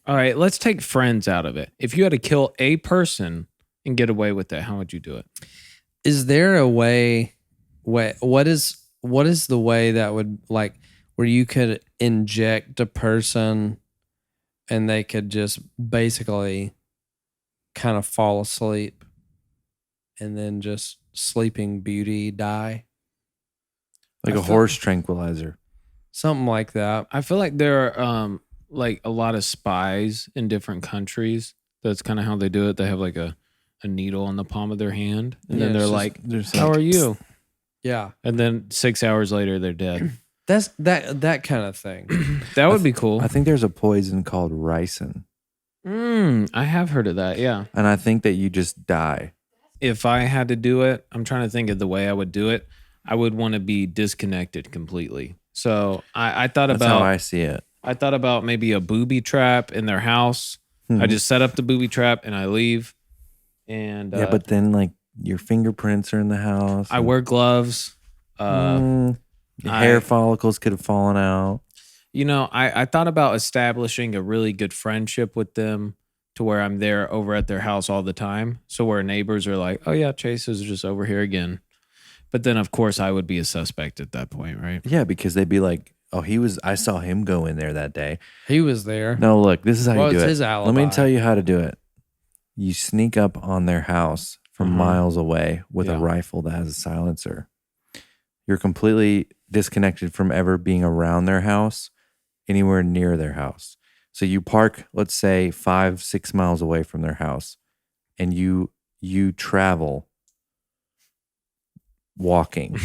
all right, let's take friends out of it. If you had to kill a person and get away with it, how would you do it? Is there a way? What is the way that would like where you could inject a person and they could just basically kind of fall asleep and then just sleeping beauty die? Like a horse tranquilizer. Something like that. I feel like there are like a lot of spies in different countries. That's kind of how they do it. They have like a needle on the palm of their hand. And then they're like, how are you? Yeah. And then 6 hours later, they're dead. That's that kind of thing. That would be cool. I think there's a poison called ricin. I have heard of that, yeah. And I think that you just die. If I had to do it, I'm trying to think of the way I would do it. I would want to be disconnected completely. So I thought That's about how I see it. I thought about maybe a booby trap in their house. I just set up the booby trap and I leave. And yeah, but then like your fingerprints are in the house. I wear gloves. Hair follicles could have fallen out. You know, I thought about establishing a really good friendship with them. to where I'm there over at their house all the time. So where neighbors are like, oh yeah, Chase is just over here again. But then of course I would be a suspect at that point, right? Yeah, because they'd be like, oh, I saw him go in there that day. He was there. No, look, this is how you do What's it. his alibi? Let me tell you how to do it. You sneak up on their house from miles away with a rifle that has a silencer. You're completely disconnected from ever being around their house, anywhere near their house. So you park, let's say 5-6 miles away from their house, and you travel walking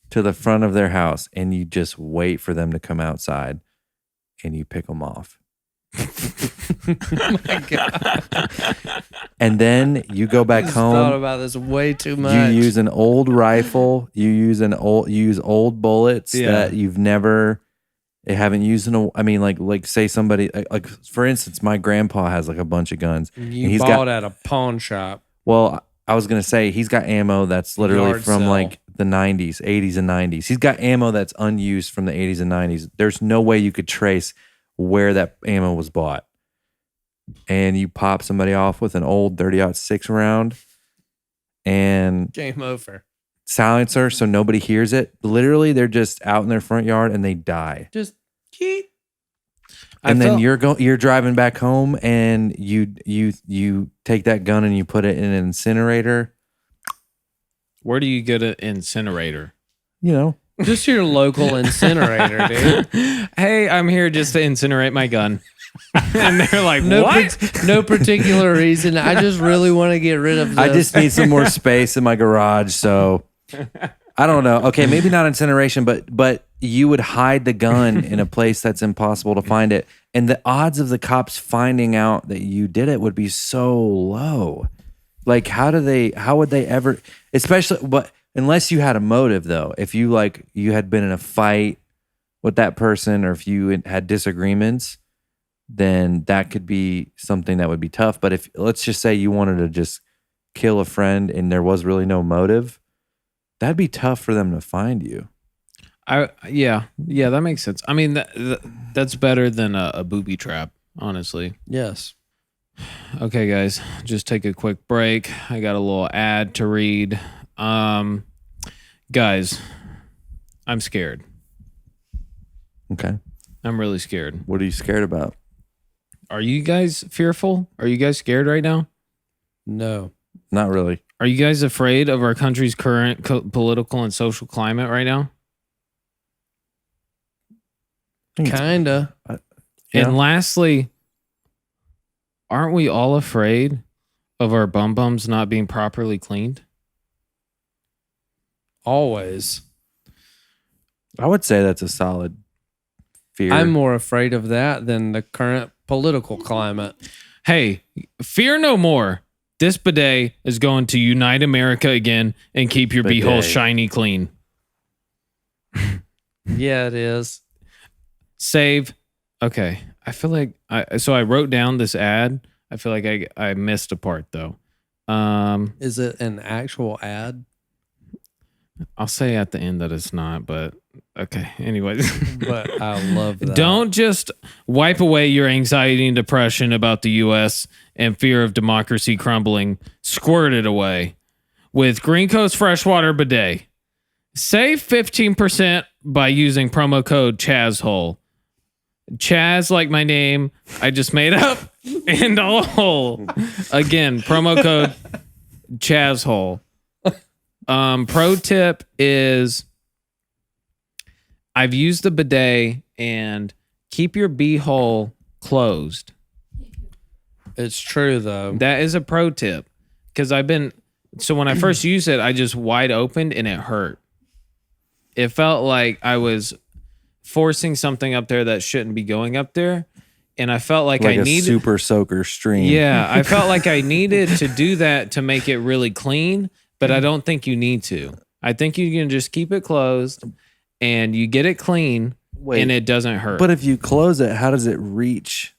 to the front of their house, and you just wait for them to come outside, and you pick them off. Oh my God. And then you go back home. Thought about this way too much. You use an old rifle. You use old bullets that you've never. They haven't used in a. I mean, like say somebody like for instance, my grandpa has like a bunch of guns. You bought at a pawn shop. Well, I was gonna say he's got ammo that's literally Yard from sale. like the 90s, 80s, and 90s. He's got ammo that's unused from the 80s and 90s. There's no way you could trace where that ammo was bought. And you pop somebody off with an old 30-06 round and Game over. silencer so nobody hears it. Literally, they're just out in their front yard and they die. Just cheat. And then you're driving back home and you take that gun and you put it in an incinerator. Where do you get an incinerator? You know, Just your local incinerator, dude. Hey, I'm here just to incinerate my gun. And they're like, No, what? no particular reason. I just really want to get rid of this. I just need some more space in my garage. So I don't know. Okay, maybe not incineration, but you would hide the gun in a place that's impossible to find it. And the odds of the cops finding out that you did it would be so low. Like, how would they ever, especially, but unless you had a motive though, if you had been in a fight with that person or if you had disagreements, then that could be something that would be tough. But if, let's just say you wanted to just kill a friend and there was really no motive, that'd be tough for them to find you. Yeah, that makes sense. I mean, that's better than a booby trap, honestly. Yes. Okay, guys, just take a quick break. I got a little ad to read. Guys, I'm scared. Okay. I'm really scared. What are you scared about? Are you guys fearful? Are you guys scared right now? No. Not really. Are you guys afraid of our country's current political and social climate right now? Kinda. Yeah. And lastly, aren't we all afraid of our bums not being properly cleaned? Always. I would say that's a solid fear. I'm more afraid of that than the current political climate. Hey, fear no more. This bidet is going to unite America again and keep your Bidet. beehole shiny clean. Yeah, it is. Save. Okay. I feel like I wrote down this ad. I feel like I missed a part though. Is it an actual ad? I'll say at the end that it's not, but okay. Anyways. But I love that. Don't just wipe away your anxiety and depression about the U.S. and fear of democracy crumbling. Squirt it away with Green Coast Freshwater Bidet. Save 15% by using promo code CHAZHOLE. Chaz, like my name, I just made up, and a hole. Again, promo code CHAZHOLE. Pro tip is I've used the bidet and keep your beehole closed. It's true though. That is a pro tip because when I first used it, I just wide opened and it hurt. It felt like I was forcing something up there that shouldn't be going up there. And I felt like I needed super soaker stream. Yeah, I felt like I needed to do that to make it really clean, but I don't think you need to. I think you can just keep it closed and you get it clean and it doesn't hurt. But if you close it, how does it reach?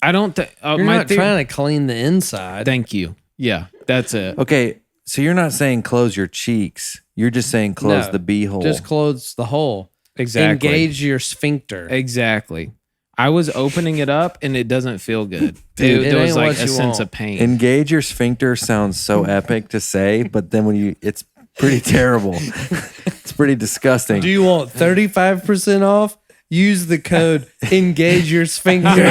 I don't think You're not trying to clean the inside. Thank you. Yeah, that's it. Okay, so you're not saying close your cheeks. You're just saying close No, the beehole. Just close the hole. Exactly. Engage your sphincter. Exactly. I was opening it up and it doesn't feel good. Dude, it there was ain't like what a you sense want. of pain. Engage your sphincter sounds so epic to say, but then it's pretty terrible. It's pretty disgusting. Do you want 35% off? Use the code engage your sphincter.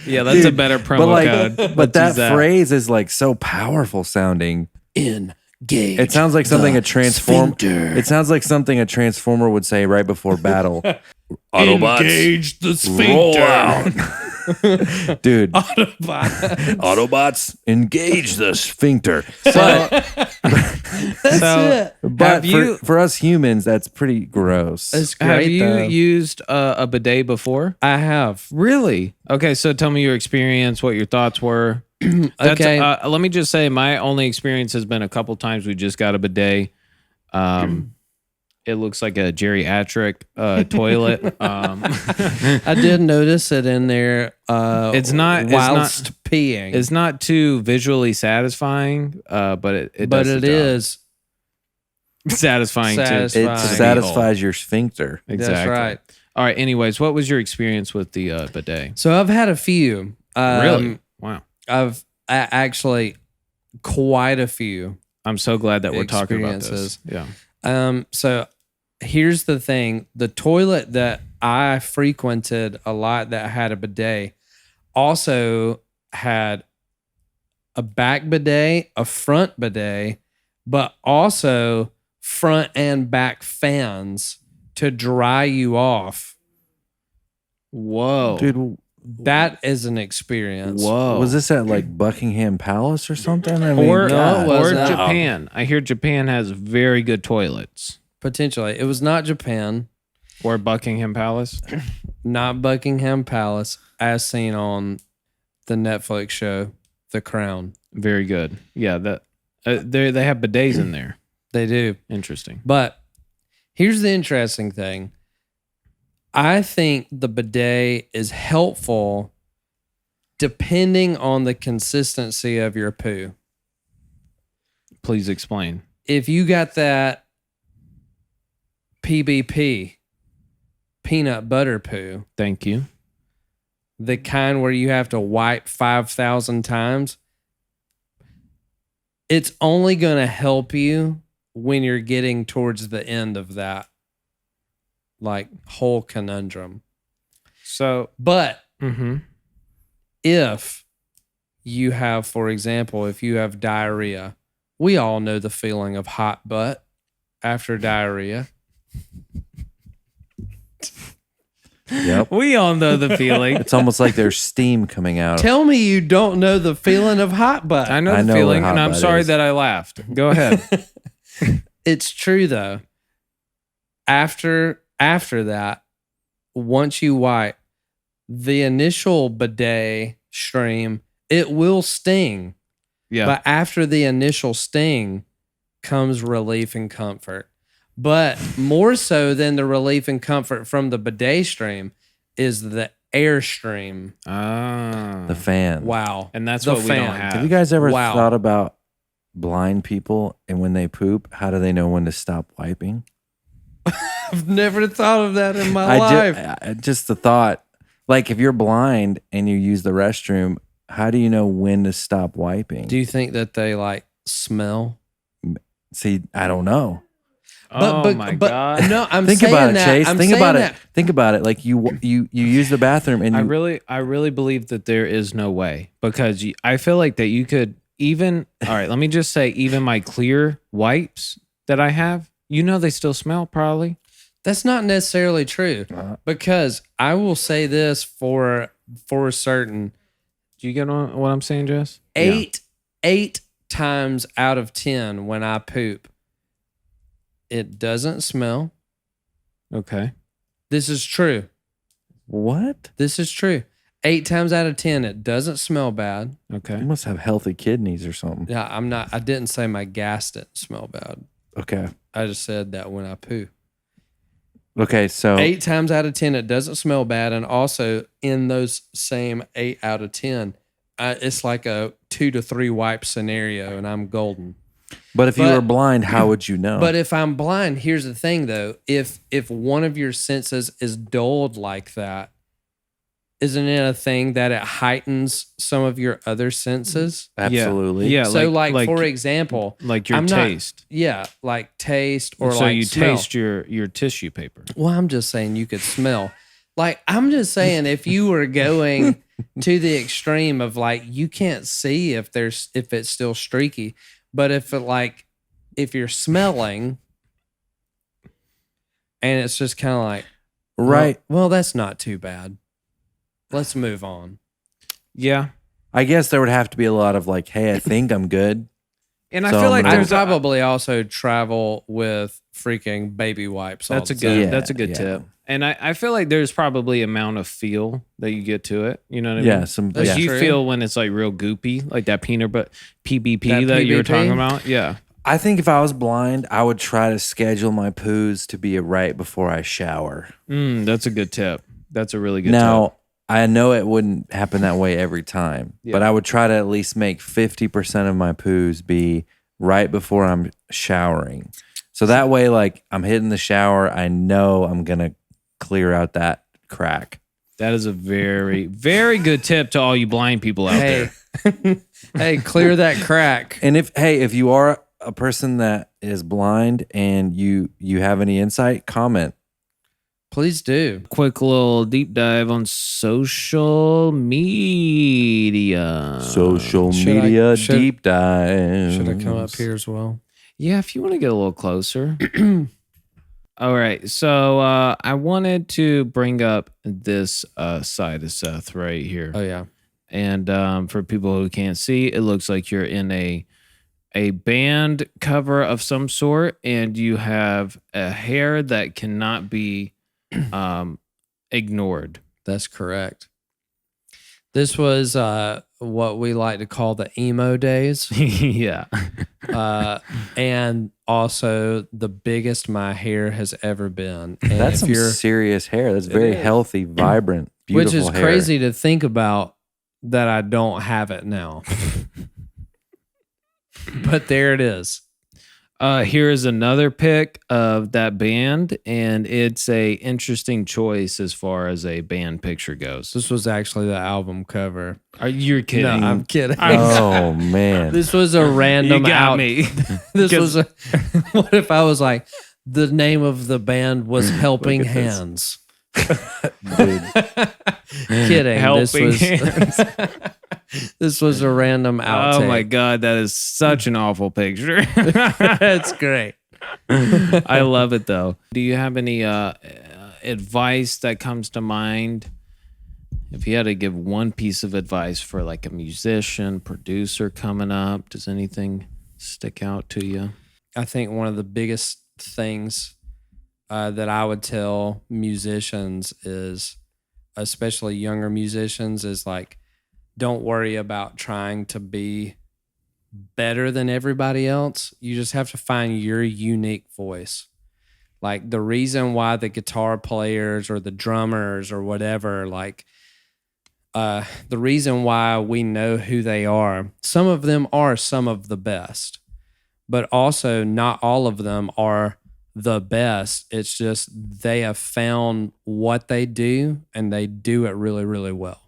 Yeah, that's a better promo code. But Let's that use that phrase is like so powerful sounding. Engage. It sounds like something a transformer. sphincter. It sounds like something a transformer would say right before battle. Engage the Roll sphincter. out. Dude, Autobots, engage the sphincter. So, But have you for us humans, that's pretty gross. It's great, have you though. used a bidet before? I have. Really? Okay, so tell me your experience, what your thoughts were. Okay. Let me just say, my only experience has been a couple times we just got a bidet. It looks like a geriatric toilet. I did notice it in there. It's not whilst peeing. It's not too visually satisfying, but it but does the it job. is. Satisfying too. It Satisfying. satisfies your sphincter. Exactly. That's right. All right. Anyways, what was your experience with the bidet? So I've had a few. Really? Wow. I've actually quite a few. I'm so glad that we're talking about this. Experiences. Yeah. So here's the thing. The toilet that I frequented a lot that had a bidet also had a back bidet, a front bidet, but also front and back fans to dry you off. Whoa. Dude, That is an experience. Whoa. was this at like Buckingham Palace or something? I mean, Or, God. No, it or wasn't. Japan. I hear Japan has very good toilets. Potentially. It was not Japan, Or Buckingham Palace. not Buckingham Palace, as seen on the Netflix show, The Crown. Very good. Yeah, that they have bidets in there. They do. Interesting. But here's the interesting thing. I think the bidet is helpful depending on the consistency of your poo. Please explain. If you got that PBP, peanut butter poo, Thank you. the kind where you have to wipe 5,000 times, it's only going to help you when you're getting towards the end of that like whole conundrum. So, But mm-hmm. if you have, for example, if you have diarrhea, we all know the feeling of hot butt after diarrhea. Yep. We all know the feeling. It's almost like there's steam coming out. Tell me you don't know the feeling of hot butt. I know I the know feeling, what hot and I'm butt sorry is. that I laughed. Go ahead. It's true though. After that, once you wipe, the initial bidet stream, it will sting. Yeah. But after the initial sting comes relief and comfort. But more so than the relief and comfort from the bidet stream is the air stream. The fan. Wow. And that's The what we don't fan. have. Have you guys ever Wow. thought about blind people and when they poop, how do they know when to stop wiping? I've never thought of that in my life. Just the thought, like if you're blind and you use the restroom, how do you know when to stop wiping? Do you think that they like smell? See, I don't know. Oh my God. No, I'm Think saying about it, that. Chase. I'm Think saying about that. it. Think about it. Like you use the bathroom and you, I really believe that there is no way because I feel like that you could even, all right, let me just say, even my clear wipes that I have, they still smell probably. That's not necessarily true because I will say this for certain. Do you get what I'm saying, Jess? Eight times out of 10 when I poop, it doesn't smell. Okay. This is true. what? This is true. 8 times out of 10, it doesn't smell bad. Okay. You must have healthy kidneys or something. Yeah, I didn't say my gas didn't smell bad. Okay. I just said that when I poo. Okay. So 8 times out of 10, it doesn't smell bad. And also in those same 8 out of 10, it's like a 2 to 3 wipe scenario and I'm golden. but if you but- were blind, how would you know? But if I'm blind, here's the thing though. If one of your senses is dulled like that, isn't it a thing that it heightens some of your other senses? Absolutely. Yeah. So, like for example, like your I'm not- taste. Yeah, like taste or So like you smell. taste your tissue paper. Well, I'm just saying you could smell. Like, I'm just saying if you were going to the extreme of like you can't see if it's still streaky, but if you're smelling and it's just kind of like Right. well, that's not too bad. Let's move on. Yeah. I guess there would have to be a lot of like, hey, I think I'm good. And I So feel like I'm I'd gonna- there's probably also travel with freaking baby wipes. that's a all the good time. Yeah, that's a good yeah. tip. And I feel like there's probably amount of feel that you get to it. You know what I Yeah. mean? Some. That's Like Yeah. you true. feel when it's like real goopy, like that peanut butter PBP That that you were PBP? talking about. Yeah. I think if I was blind, I would try to schedule my poos to be right before I shower. That's a good tip. That's a really good Now, tip. I know it wouldn't happen that way every time, but I would try to at least make 50% of my poos be right before I'm showering. So that way, like, I'm hitting the shower, I know I'm going to clear out that crack. That is a very, very good tip to all you blind people out there. Hey, clear that crack. And if you are a person that is blind and you have any insight, comment. Please do. Quick little deep dive on social media. Social should I- media should- deep dive. Should I come up here as well? Yeah, if you want to get a little closer. All right. So I wanted to bring up this side of Seth right here. Oh yeah. And for people who can't see, it looks like you're in a band cover of some sort, and you have a hair that cannot be ignored. That's correct. This was what we like to call the emo days. Yeah. And also the biggest my hair has ever been. And That's if some you're, serious hair. That's very is. healthy, vibrant, beautiful which is hair. crazy to think about that I don't have it now. But there it is. Here is another pic of that band, and it's a interesting choice as far as a band picture goes. This was actually the album cover. Are you kidding? No, I'm kidding. Oh man. This was a random you got out. me. This 'Cause- was a, what if I was like, the name of the band was Helping Look at this. Hands. Dude. Kidding. Helping Hands. This was a random outtake. Oh my god, that is such an awful picture. That's great. I love it though. Do you have any advice that comes to mind? If you had to give one piece of advice for like a musician, producer coming up, does anything stick out to you? I think one of the biggest things that I would tell musicians is, especially younger musicians, is like, don't worry about trying to be better than everybody else. You just have to find your unique voice. Like the reason why the guitar players or the drummers or whatever, like the reason why we know who they are, some of them are some of the best, but also not all of them are the best. It's just they have found what they do and they do it really, really well.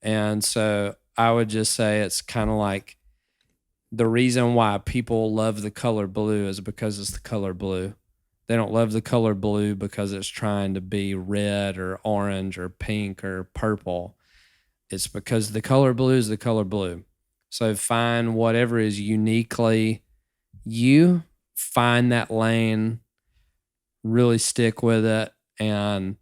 And so I would just say it's kind of like the reason why people love the color blue is because it's the color blue. They don't love the color blue because it's trying to be red or orange or pink or purple. It's because the color blue is the color blue. So find whatever is uniquely you, find that lane, really stick with it, and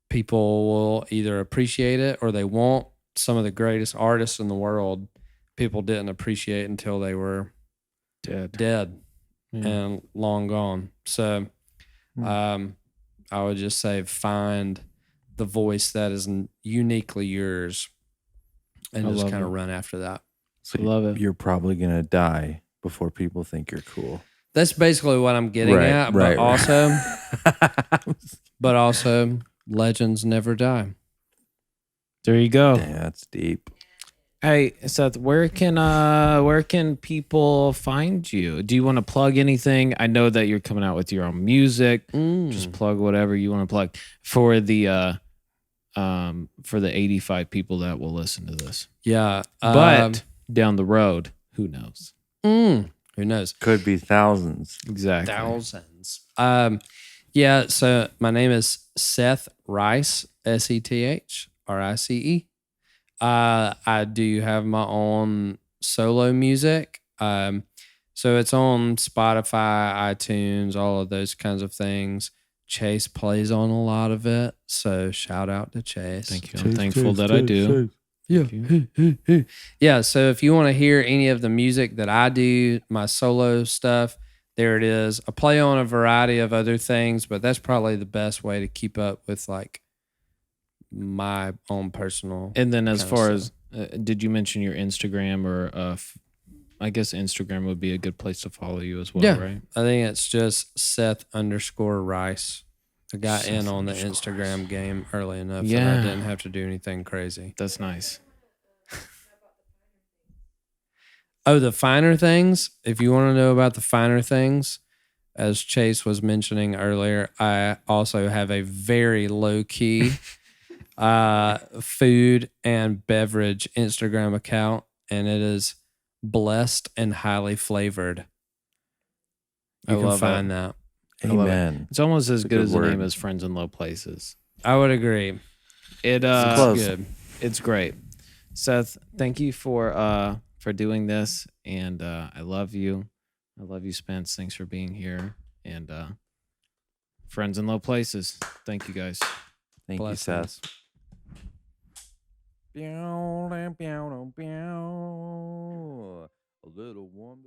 people will either appreciate it or they won't. Some of the greatest artists in the world, people didn't appreciate until they were dead and long gone. So I would just say find the voice that is uniquely yours and I just love kind it. of run after that. So Love it. You're probably gonna die before people think you're cool. That's basically what I'm getting Right, at. right, But also legends never die. There you go. Yeah, that's deep. Hey Seth, where can people find you? Do you want to plug anything? I know that you're coming out with your own music. Just plug whatever you want to plug for the 85 people that will listen to this. Yeah. But down the road, who knows? Who knows? Could be thousands. Exactly. Thousands. Yeah, so my name is Seth Rice, SETHRICE. I do have my own solo music. So it's on Spotify, iTunes, all of those kinds of things. Chase plays on a lot of it. So shout out to Chase. Thank you. I'm thankful that I do. Yeah. Yeah. So if you want to hear any of the music that I do, my solo stuff, there it is. I play on a variety of other things, but that's probably the best way to keep up with like my own personal. And then as kind of far as, did you mention your Instagram or I guess Instagram would be a good place to follow you as well, Yeah. right? I think it's just Seth_Rice. I got in on the Instagram game early enough that I didn't have to do anything crazy. That's nice. Oh, the finer things. If you want to know about the finer things, as Chase was mentioning earlier, I also have a very low key food and beverage Instagram account, and it is blessed and highly flavored. You can find that. Amen. It's almost as good as the word. name as Friends in Low Places. I would agree. It's close. Good. It's great. Seth, thank you for doing this, and I love you. I love you, Spence. Thanks for being here. And Friends in Low Places. Thank you, guys. Thank you, Blessings. Seth. A little warm.